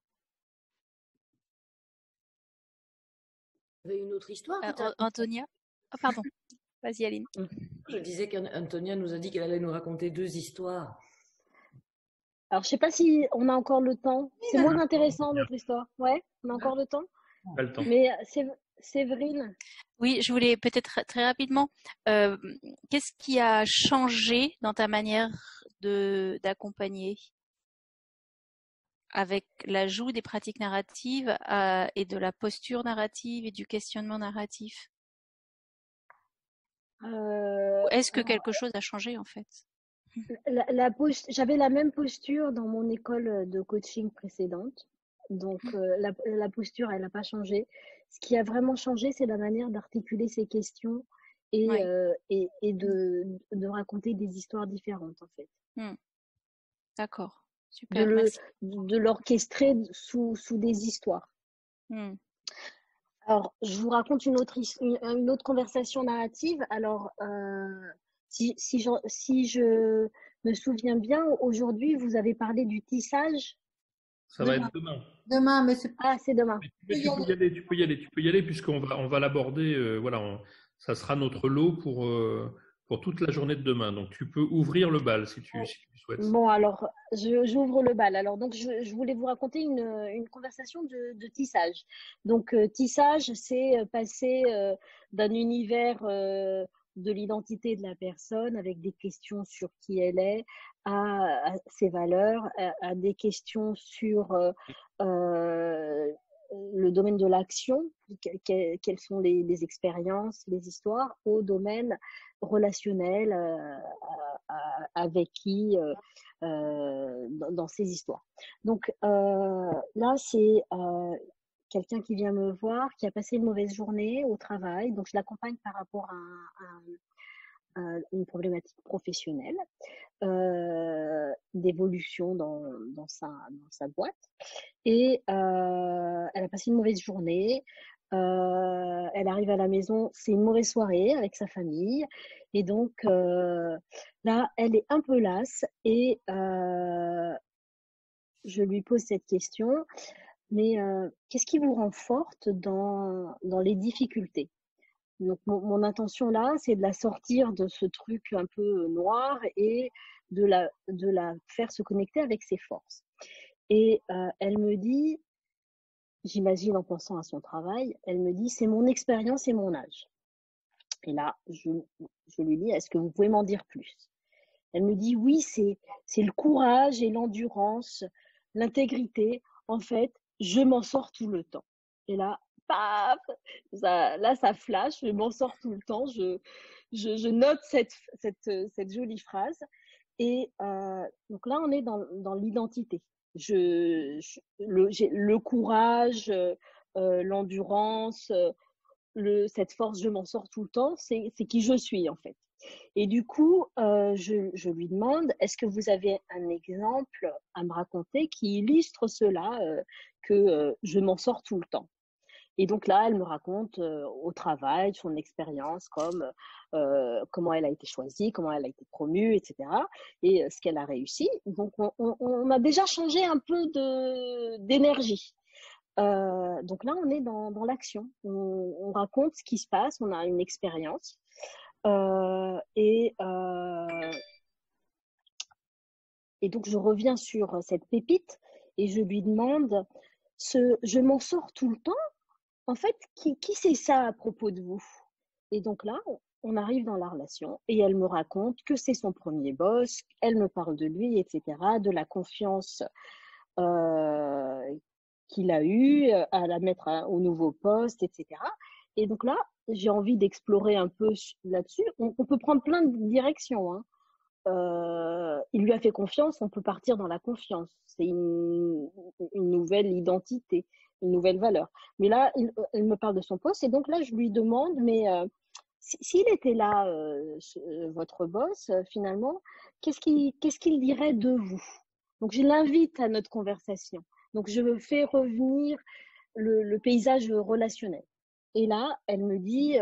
Vous avez une autre histoire Antonia? Oh, pardon. Vas-y, Aline. Je disais qu'Antonia nous a dit qu'elle allait nous raconter 2 histoires. Alors, je sais pas si on a encore le temps. C'est moins intéressant, notre histoire. Ouais, on a encore le temps. Pas le temps. Mais Séverine. Oui, je voulais peut-être très rapidement. Qu'est-ce qui a changé dans ta manière d'accompagner avec l'ajout des pratiques narratives et de la posture narrative et du questionnement narratif? Est-ce que quelque chose a changé en fait? J'avais la même posture dans mon école de coaching précédente. Donc, la posture, elle n'a pas changé. Ce qui a vraiment changé, c'est la manière d'articuler ces questions et de raconter des histoires différentes, en fait. D'accord. Super. De l'orchestrer sous des histoires. Alors, je vous raconte une autre conversation narrative. Alors, si je me souviens bien, aujourd'hui, vous avez parlé du tissage. Ça va être demain. Demain, mais c'est demain. Tu peux y aller puisqu'on va l'aborder. Voilà, ça sera notre lot pour pour toute la journée de demain. Donc, tu peux ouvrir le bal si tu souhaites. Bon, alors, j'ouvre le bal. Alors, donc, je voulais vous raconter une conversation de tissage. Donc, tissage, c'est passer d'un univers de l'identité de la personne avec des questions sur qui elle est, à ses valeurs, à des questions sur le domaine de l'action, quelles sont les expériences, les histoires, au domaine relationnel avec qui dans ces histoires. Donc là, c'est quelqu'un qui vient me voir, qui a passé une mauvaise journée au travail, donc je l'accompagne par rapport à une problématique professionnelle, d'évolution dans sa boîte. Et elle a passé une mauvaise journée. Elle arrive à la maison, c'est une mauvaise soirée avec sa famille. Et donc, là, elle est un peu lasse et je lui pose cette question. Mais qu'est-ce qui vous rend forte dans les difficultés? Donc, mon intention là, c'est de la sortir de ce truc un peu noir et de la faire se connecter avec ses forces. Et elle me dit, j'imagine en pensant à son travail, elle me dit, c'est mon expérience et mon âge. Et là, je lui dis, est-ce que vous pouvez m'en dire plus? Elle me dit, oui, c'est le courage et l'endurance, l'intégrité. En fait, je m'en sors tout le temps. Et là, paf, ça flash, je m'en sors tout le temps. Je note cette jolie phrase. Et donc là, on est dans l'identité. Le courage, l'endurance, cette force, je m'en sors tout le temps, c'est qui je suis en fait. Et du coup, je lui demande, est-ce que vous avez un exemple à me raconter qui illustre cela, que je m'en sors tout le temps? Et donc là, elle me raconte au travail son expérience, comme comment elle a été choisie, comment elle a été promue, etc. Et ce qu'elle a réussi. Donc, on a déjà changé un peu d'énergie. Donc là, on est dans l'action. On raconte ce qui se passe, on a une expérience. Et donc, je reviens sur cette pépite et je lui demande, je m'en sors tout le temps. En fait, qui c'est ça à propos de vous? Et donc là, on arrive dans la relation et elle me raconte que c'est son premier boss, elle me parle de lui, etc., de la confiance qu'il a eue à la mettre au nouveau poste, etc. Et donc là, j'ai envie d'explorer un peu là-dessus. On peut prendre plein de directions, hein. Il lui a fait confiance, on peut partir dans la confiance. C'est une nouvelle identité, une nouvelle valeur. Mais là, elle me parle de son poste et donc là, je lui demande, mais s'il était là, votre boss, finalement, qu'est-ce qu'il dirait de vous? Donc, je l'invite à notre conversation. Donc, je fais revenir le paysage relationnel. Et là, elle me dit,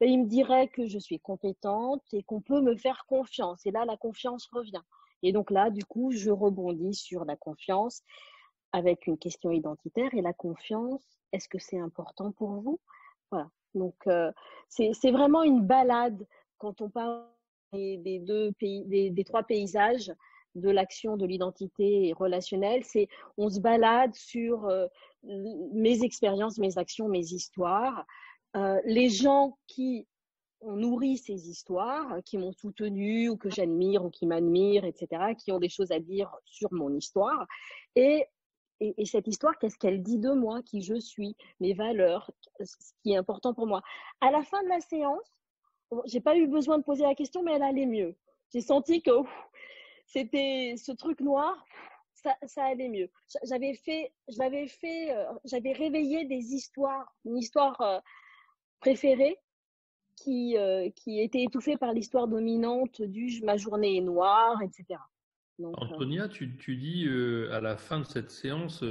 il me dirait que je suis compétente et qu'on peut me faire confiance. Et là, la confiance revient. Et donc là, du coup, je rebondis sur la confiance avec une question identitaire. Et la confiance, est-ce que c'est important pour vous? Voilà. Donc, c'est vraiment une balade quand on parle des trois paysages de l'action, de l'identité relationnelle. On se balade sur mes expériences, mes actions, mes histoires. Les gens qui ont nourri ces histoires, qui m'ont soutenue ou que j'admire ou qui m'admirent, etc., qui ont des choses à dire sur mon histoire. Et cette histoire, qu'est-ce qu'elle dit de moi, qui je suis, mes valeurs, ce qui est important pour moi. À la fin de la séance, j'ai pas eu besoin de poser la question, mais elle allait mieux. J'ai senti que c'était ce truc noir, ça allait mieux. J'avais réveillé des histoires, une histoire préférée qui était étouffée par l'histoire dominante du ma journée est noire, etc. Donc, Antonia, tu dis à la fin de cette séance,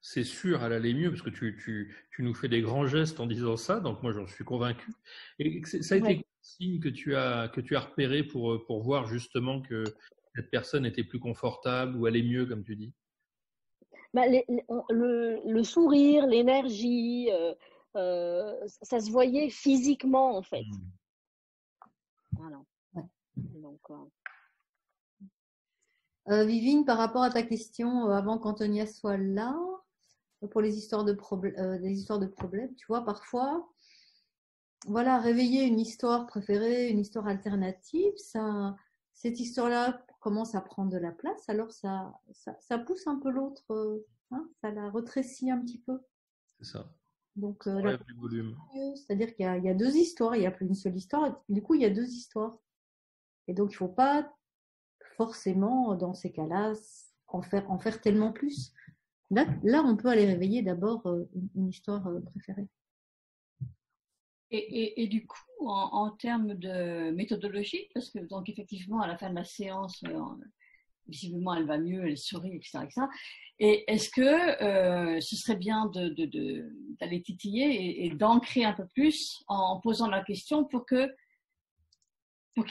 c'est sûr, elle allait mieux, parce que tu nous fais des grands gestes en disant ça, donc moi j'en suis convaincu. Et ça a été quel signe que tu as repéré pour voir justement que cette personne était plus confortable ou allait mieux, comme tu dis? Le sourire, l'énergie, ça se voyait physiquement en fait. Voilà. Donc, Vivine, par rapport à ta question, avant qu'Antonia soit là, pour les histoires de problèmes, tu vois, parfois, voilà, réveiller une histoire préférée, une histoire alternative, cette histoire-là commence à prendre de la place, alors ça pousse un peu l'autre, ça la rétrécit un petit peu. C'est ça. Donc, du volume. C'est-à-dire qu'il y a deux histoires, il n'y a plus une seule histoire, du coup, il y a deux histoires. Et donc, il ne faut pas forcément, dans ces cas-là, en faire tellement plus. Là, on peut aller réveiller d'abord une histoire préférée. Et du coup, en termes de méthodologie, parce que donc effectivement, à la fin de la séance, visiblement, elle va mieux, elle sourit, etc. etc. Et est-ce que ce serait bien d'aller titiller et d'ancrer un peu plus en posant la question pour qu'il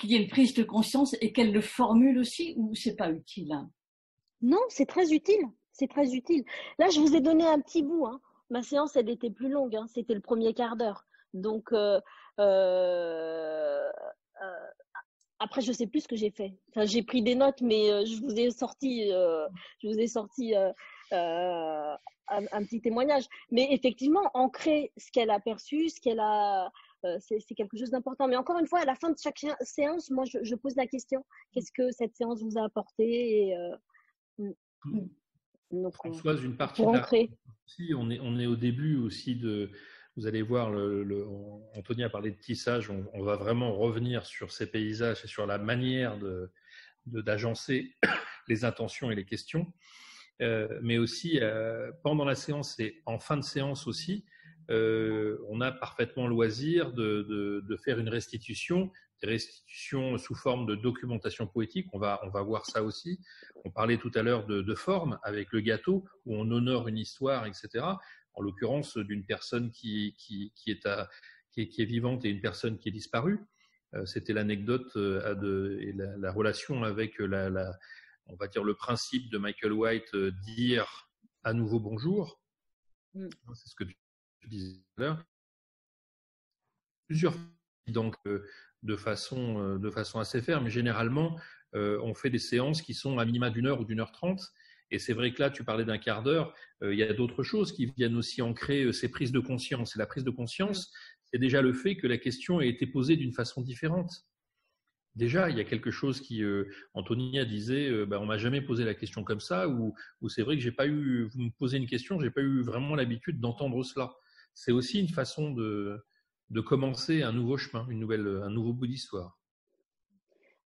y ait une prise de conscience et qu'elle le formule aussi, ou c'est pas utile, hein? Non, c'est très utile. C'est très utile. Là, je vous ai donné un petit bout. Hein. Ma séance, elle était plus longue. Hein. C'était le premier quart d'heure. Donc, après, je sais plus ce que j'ai fait. Enfin, j'ai pris des notes, mais je vous ai sorti un petit témoignage. Mais effectivement, ancrer ce qu'elle a perçu, ce qu'elle a, c'est quelque chose d'important. Mais encore une fois, à la fin de chaque séance, moi, je pose la question qu'est-ce que cette séance vous a apporté Donc, Françoise, une partie pour ancrer. Aussi, on est au début aussi de. Vous allez voir, Anthony a parlé de tissage, on va vraiment revenir sur ces paysages et sur la manière d'agencer les intentions et les questions. Mais aussi, pendant la séance et en fin de séance aussi, on a parfaitement loisir de faire une restitution, des restitutions sous forme de documentation poétique. On va voir ça aussi. On parlait tout à l'heure de forme avec le gâteau, où on honore une histoire, etc. En l'occurrence d'une personne qui est vivante et une personne qui est disparue. C'était l'anecdote et la relation avec on va dire le principe de Michael White, dire à nouveau bonjour. C'est ce que tu disais tout à l'heure. Plusieurs donc de façon assez ferme, mais généralement on fait des séances qui sont à minima d'1 heure ou d'1h30. Et c'est vrai que là, tu parlais d'un quart d'heure, il y a d'autres choses qui viennent aussi ancrer ces prises de conscience. Et la prise de conscience, c'est déjà le fait que la question ait été posée d'une façon différente. Déjà, il y a quelque chose qui, Antonia disait, on m'a jamais posé la question comme ça, ou c'est vrai que j'ai pas eu, vous me posez une question, j'ai pas eu vraiment l'habitude d'entendre cela. C'est aussi une façon de commencer un nouveau chemin, un nouveau bout d'histoire.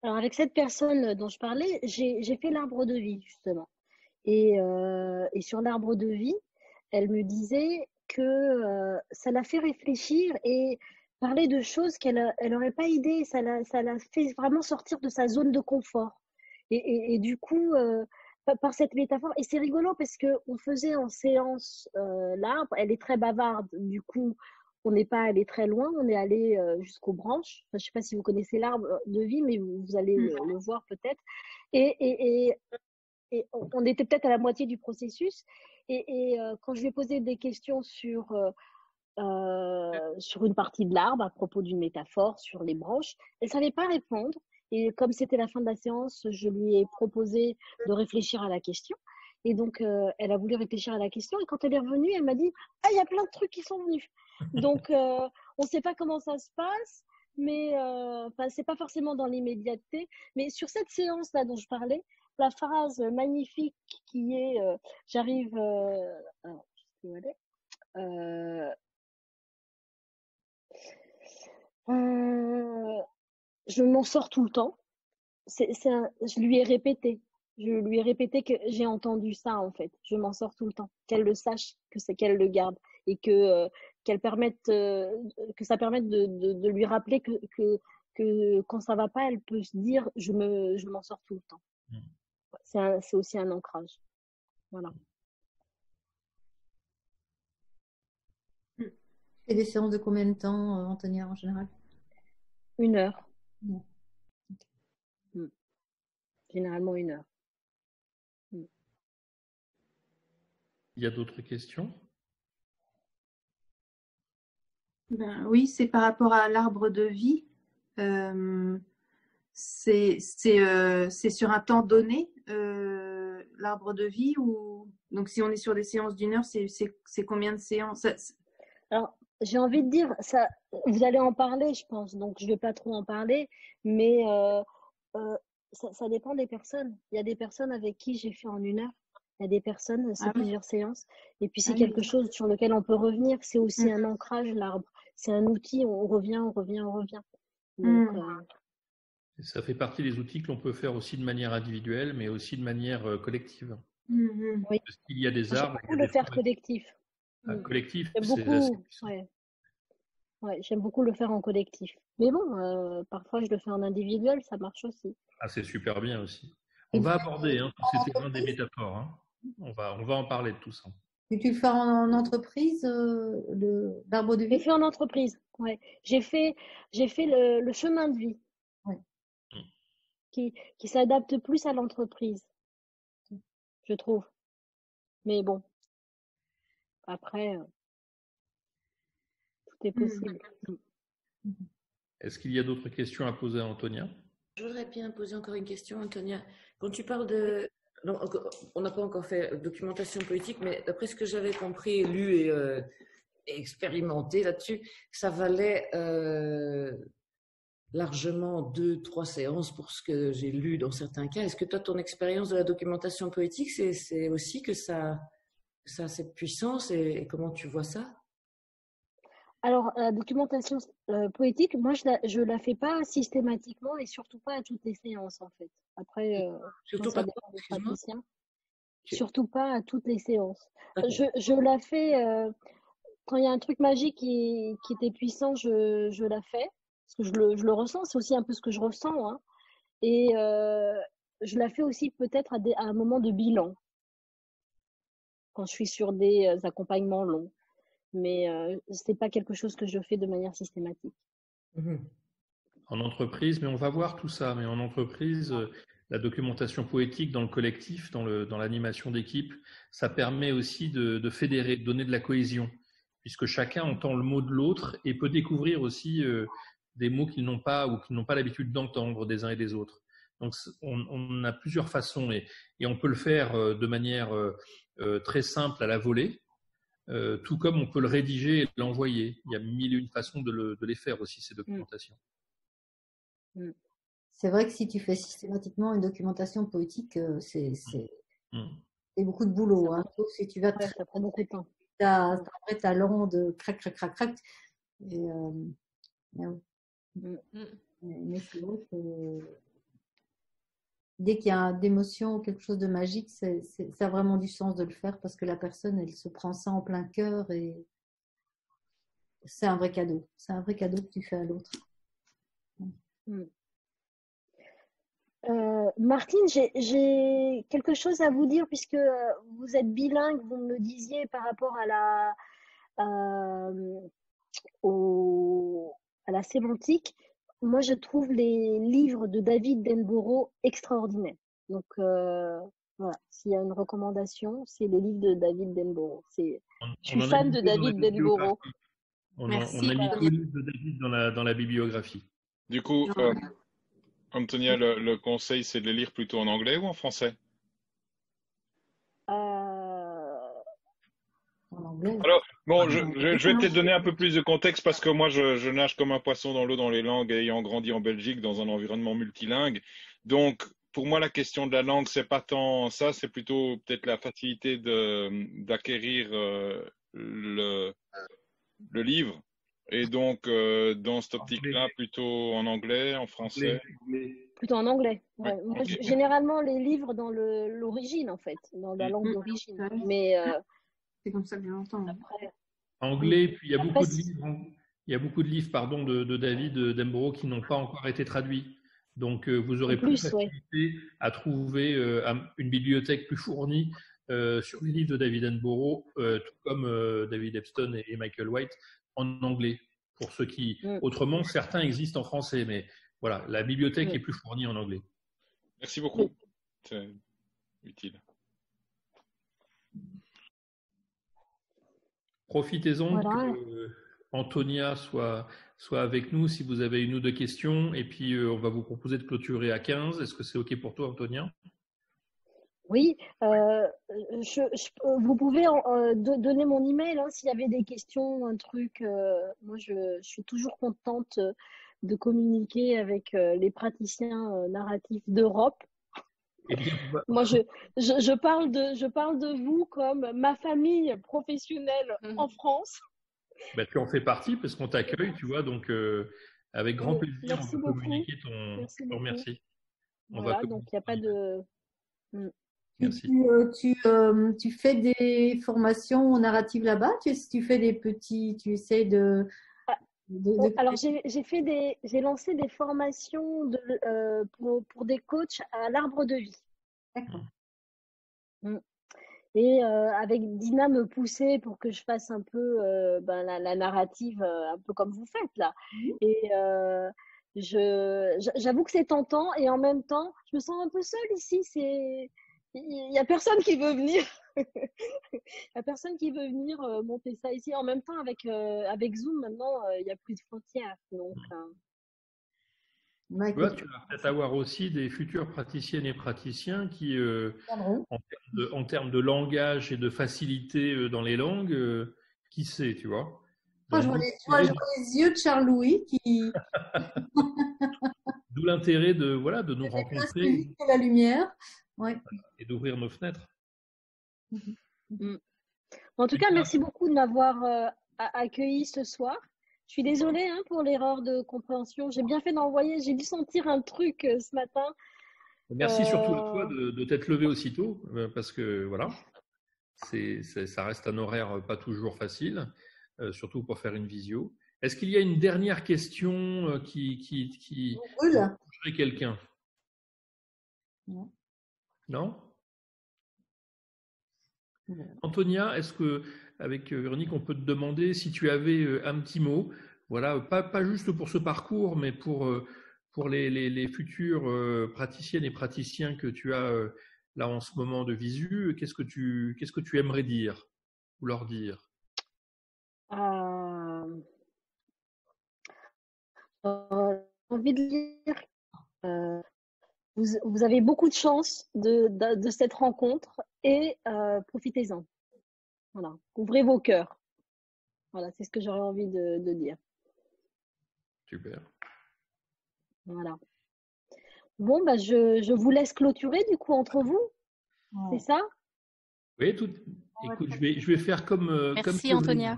Alors avec cette personne dont je parlais, j'ai fait l'arbre de vie justement. Et sur l'arbre de vie, elle me disait que ça l'a fait réfléchir et parler de choses qu'elle n'aurait pas idée. Ça l'a fait vraiment sortir de sa zone de confort. Et du coup, par cette métaphore, et c'est rigolo parce qu'on faisait en séance l'arbre, elle est très bavarde, du coup, on n'est pas allé très loin, on est allé jusqu'aux branches. Enfin, je ne sais pas si vous connaissez l'arbre de vie, mais vous allez le voir peut-être. Et on était peut-être à la moitié du processus. Et quand je lui ai posé des questions sur une partie de l'arbre, à propos d'une métaphore, sur les branches, elle ne savait pas répondre. Et comme c'était la fin de la séance, je lui ai proposé de réfléchir à la question. Et donc, elle a voulu réfléchir à la question. Et quand elle est revenue, elle m'a dit « Ah, il y a plein de trucs qui sont venus. » Donc, on ne sait pas comment ça se passe, mais ce n'est pas forcément dans l'immédiateté. Mais sur cette séance-là dont je parlais, la phrase magnifique qui est j'arrive alors, je sais où elle est. Je m'en sors tout le temps. Je lui ai répété que j'ai entendu ça en fait. Je m'en sors tout le temps. Qu'elle le sache, que c'est qu'elle le garde et que ça permette de lui rappeler que quand ça va pas, elle peut se dire je m'en sors tout le temps. C'est aussi un ancrage. Voilà. Et des séances de combien de temps, Antonia, en général? 1 heure. Généralement 1 heure. Il y a d'autres questions? Oui, c'est par rapport à l'arbre de vie. c'est sur un temps donné, l'arbre de vie ou... Donc, si on est sur des séances d'1 heure, c'est combien de séances? Alors, j'ai envie de dire, ça, vous allez en parler, je pense, donc je ne vais pas trop en parler, mais ça dépend des personnes. Il y a des personnes avec qui j'ai fait en 1 heure. Il y a des personnes, c'est plusieurs séances. Et puis, c'est quelque chose sur lequel on peut revenir. C'est aussi un ancrage, l'arbre. C'est un outil, on revient. Donc, ça fait partie des outils que l'on peut faire aussi de manière individuelle, mais aussi de manière collective. Oui. Parce qu'il y a des arbres. J'aime beaucoup le faire collectif. Collectif, c'est beaucoup. Ouais, j'aime beaucoup le faire en collectif. Mais bon, parfois je le fais en individuel, ça marche aussi. Ah, c'est super bien aussi. On va aborder tous ces terrains des métaphores. Hein. On va en parler de tout ça. Et tu le fais en entreprise, l'arbre de vie? J'ai fait en entreprise, ouais. J'ai fait le chemin de vie, qui s'adapte plus à l'entreprise, je trouve. Mais bon, après, tout est possible. Est-ce qu'il y a d'autres questions à poser à Antonia? Je voudrais bien poser encore une question, Antonia. Quand tu parles de... Non, on n'a pas encore fait documentation politique, mais d'après ce que j'avais compris, lu et expérimenté là-dessus, ça valait largement 2-3 séances pour ce que j'ai lu dans certains cas. Est-ce que toi, ton expérience de la documentation politique, c'est aussi que ça a cette puissance et comment tu vois ça? Alors, la documentation poétique, moi, je la fais pas systématiquement et surtout pas à toutes les séances, en fait. Après, surtout ça pas dépend des praticiens. Surtout pas à toutes les séances. Je la fais quand il y a un truc magique qui était puissant, je la fais parce que je le ressens. C'est aussi un peu ce que je ressens, hein. Et je la fais aussi peut-être à un moment de bilan, quand je suis sur des accompagnements longs. Mais c'est pas quelque chose que je fais de manière systématique. En entreprise, mais on va voir tout ça. Mais en entreprise, la documentation poétique dans le collectif, dans l'animation d'équipe, ça permet aussi de fédérer, de donner de la cohésion, puisque chacun entend le mot de l'autre et peut découvrir aussi des mots qu'ils n'ont pas ou qu'ils n'ont pas l'habitude d'entendre des uns et des autres. Donc, on a plusieurs façons et on peut le faire de manière très simple à la volée. Tout comme on peut le rédiger et l'envoyer. Il y a 1001 façons de les faire aussi, ces documentations. C'est vrai que si tu fais systématiquement une documentation poétique, c'est beaucoup de boulot. Hein. Sauf si tu vas ça prend beaucoup de temps. Tu as un vrai talent de crac. Et, mais c'est vrai que dès qu'il y a d'émotion ou quelque chose de magique, ça a vraiment du sens de le faire parce que la personne, elle se prend ça en plein cœur et c'est un vrai cadeau. C'est un vrai cadeau que tu fais à l'autre. Martine, j'ai quelque chose à vous dire puisque vous êtes bilingue, vous me le disiez par rapport à la sémantique. Moi, je trouve les livres de David Denborough extraordinaires. Donc, voilà, s'il y a une recommandation, c'est les livres de David Denborough. Je suis fan de David Denborough. Merci. On a mis tous les livres de David dans la bibliographie. Du coup, Antonia, le conseil, c'est de les lire plutôt en anglais ou en français? Alors, bon, je vais peut-être donner un peu plus de contexte parce que moi, je nage comme un poisson dans l'eau dans les langues, ayant grandi en Belgique dans un environnement multilingue. Donc, pour moi, la question de la langue, c'est pas tant ça, c'est plutôt peut-être la facilité d'acquérir le livre. Et donc, dans cette optique-là, plutôt en anglais, en français? Plutôt en anglais. Ouais. Ouais, moi, okay. Généralement, les livres dans l'origine, en fait, dans la langue d'origine. Mais c'est comme ça que je l'entends. Anglais, puis il y a beaucoup de livres. Il y a beaucoup de livres, pardon, de David Denborough qui n'ont pas encore été traduits. Donc, vous aurez plus de facilité à trouver une bibliothèque plus fournie sur les livres de David Denborough, tout comme David Epstein et Michael White, en anglais. Pour ceux qui, autrement, certains existent en français, mais voilà, la bibliothèque est plus fournie en anglais. Merci beaucoup. C'est utile. Profitez-en Antonia soit avec nous si vous avez une ou deux questions. Et puis, on va vous proposer de clôturer à 15. Est-ce que c'est OK pour toi, Antonia? Oui, vous pouvez donner mon email hein, s'il y avait des questions, un truc. Moi, je suis toujours contente de communiquer avec les praticiens narratifs d'Europe. Moi, je parle de vous comme ma famille professionnelle en France. Bah, tu en fais partie parce qu'on t'accueille, tu vois, donc avec grand plaisir, merci on va beaucoup. communiquer ton. Merci Je te remercie. Voilà, donc il n'y a pas de. Merci. Tu fais des formations narratives là-bas? Tu fais des petits, tu essaies de. Alors j'ai lancé des formations pour des coachs à l'Arbre de Vie. D'accord. Et avec Dina me pousser pour que je fasse un peu la narrative, un peu comme vous faites là. Et j'avoue que c'est tentant et en même temps, je me sens un peu seule ici. Il y a personne qui veut venir. Il y a personne qui veut venir monter ça ici. En même temps, avec Zoom maintenant, il n'y a plus de frontières. Donc, tu vas peut-être avoir aussi des futures praticiennes et praticiens qui, en termes de langage et de facilité dans les langues, qui sait, tu vois. Moi, je vois les yeux de Charles-Louis qui. D'où l'intérêt de nous rencontrer. La lumière. Ouais. Et d'ouvrir nos fenêtres. En tout cas, merci beaucoup de m'avoir accueilli ce soir. Je suis désolée pour l'erreur de compréhension. J'ai bien fait d'envoyer. J'ai dû sentir un truc ce matin. Merci surtout à toi de t'être levé aussitôt, parce que voilà, ça reste un horaire pas toujours facile, surtout pour faire une visio. Est-ce qu'il y a une dernière question qui toucherait quelqu'un? Non? Antonia, est-ce que avec Véronique, on peut te demander si tu avais un petit mot, voilà, pas juste pour ce parcours, mais pour les futures praticiennes et praticiens que tu as là en ce moment de visu, qu'est-ce que tu aimerais dire ou leur dire? J'ai envie de dire vous avez beaucoup de chance de cette rencontre et profitez-en. Voilà, ouvrez vos cœurs. Voilà, c'est ce que j'aurais envie de dire. Super. Voilà. Bon, je vous laisse clôturer du coup entre vous. C'est ça? Oui, écoute, je vais faire comme. Merci Antonia.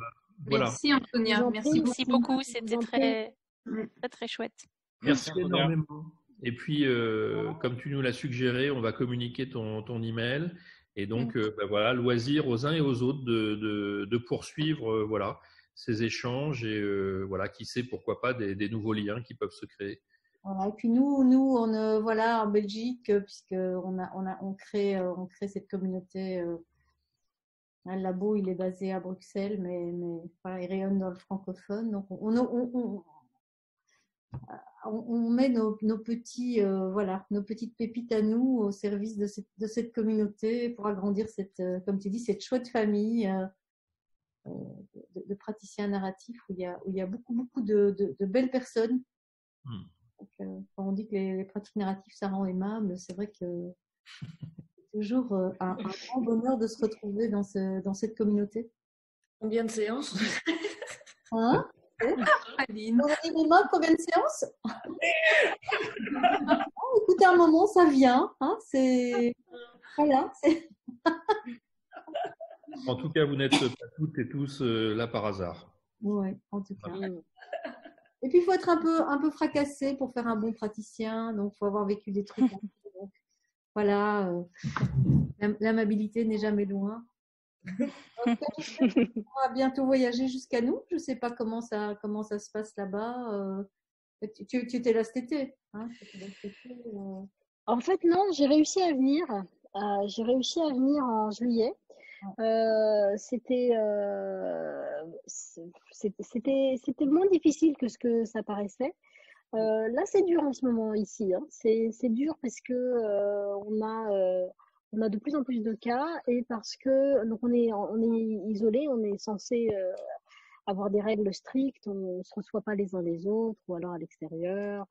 Voilà. Merci Antonia. Merci beaucoup. C'était très, très, très chouette. Merci énormément. Et puis, comme tu nous l'as suggéré, on va communiquer ton email. Et donc, voilà, loisir aux uns et aux autres de poursuivre voilà, ces échanges et voilà, qui sait, pourquoi pas, des nouveaux liens qui peuvent se créer. Voilà, et puis nous voilà, en Belgique, puisqu'on crée cette communauté. Le labo, il est basé à Bruxelles, mais voilà, il rayonne dans le francophone. Donc, on met nos petites pépites à nous au service de cette communauté pour agrandir comme tu dis, cette chouette famille de praticiens narratifs où il y a beaucoup de belles personnes. Donc, quand on dit que les pratiques narratives, ça rend aimable, c'est vrai que c'est toujours un grand bonheur de se retrouver dans cette communauté. Combien de séances? Hein? Aline. Combien de séances? Écoutez, un moment, ça vient. Hein, voilà. En tout cas, vous n'êtes pas toutes et tous là par hasard. Oui, en tout cas. Et puis, il faut être un peu fracassé pour faire un bon praticien. Donc, il faut avoir vécu des trucs. Donc, voilà, l'amabilité n'est jamais loin. On va bientôt voyager jusqu'à nous. Je ne sais pas comment ça se passe là-bas. Tu étais là cet été, hein? En fait, non, j'ai réussi à venir. J'ai réussi à venir en juillet. C'était moins difficile que ce que ça paraissait. Là, c'est dur en ce moment ici. Hein. C'est dur parce que on a de plus en plus de cas et parce que donc on est isolé, on est censé avoir des règles strictes, on ne se reçoit pas les uns les autres, ou alors à l'extérieur,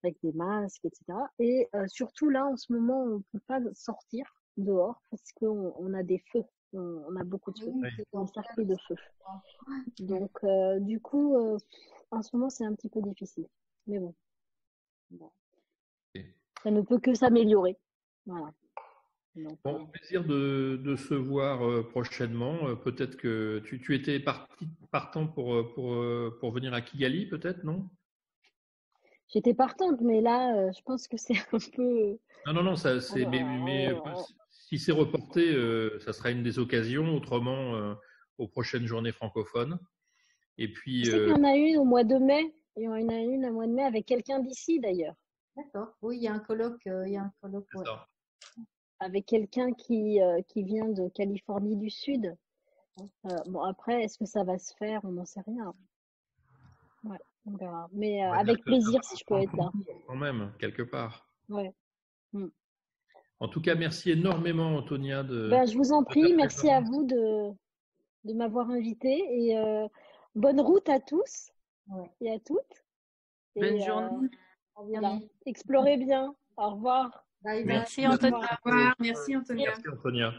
avec des masques, etc. Et surtout là, en ce moment, on ne peut pas sortir dehors parce qu'on a des feux. On a beaucoup de feux, un circuit de feux. Donc, du coup, en ce moment, c'est un petit peu difficile. Mais bon. Ça ne peut que s'améliorer. Voilà. Donc, bon, plaisir de se voir prochainement. Peut-être que tu étais partant pour venir à Kigali, peut-être, non? J'étais partante, mais là, je pense que c'est un peu... Non, ça, c'est, mais si c'est reporté, ça sera une des occasions, autrement, aux prochaines journées francophones. Et puis, je sais qu'il y en a une au mois de mai, il y en a une au mois de mai avec quelqu'un d'ici d'ailleurs. D'accord, oui, il y a un colloque. Ouais. Avec quelqu'un qui vient de Californie du Sud. Bon, après, est-ce que ça va se faire? On n'en sait rien. Ouais, on verra. Mais avec plaisir si je peux être là. Quand même, quelque part. Ouais. En tout cas, merci énormément, Antonia. Je vous en prie, merci à vous de m'avoir invité et bonne route à tous et à toutes. Bonne journée. Voilà. Explorez bien. Au revoir. Merci Antonia. Au revoir. Merci Antonia. Merci Antonia.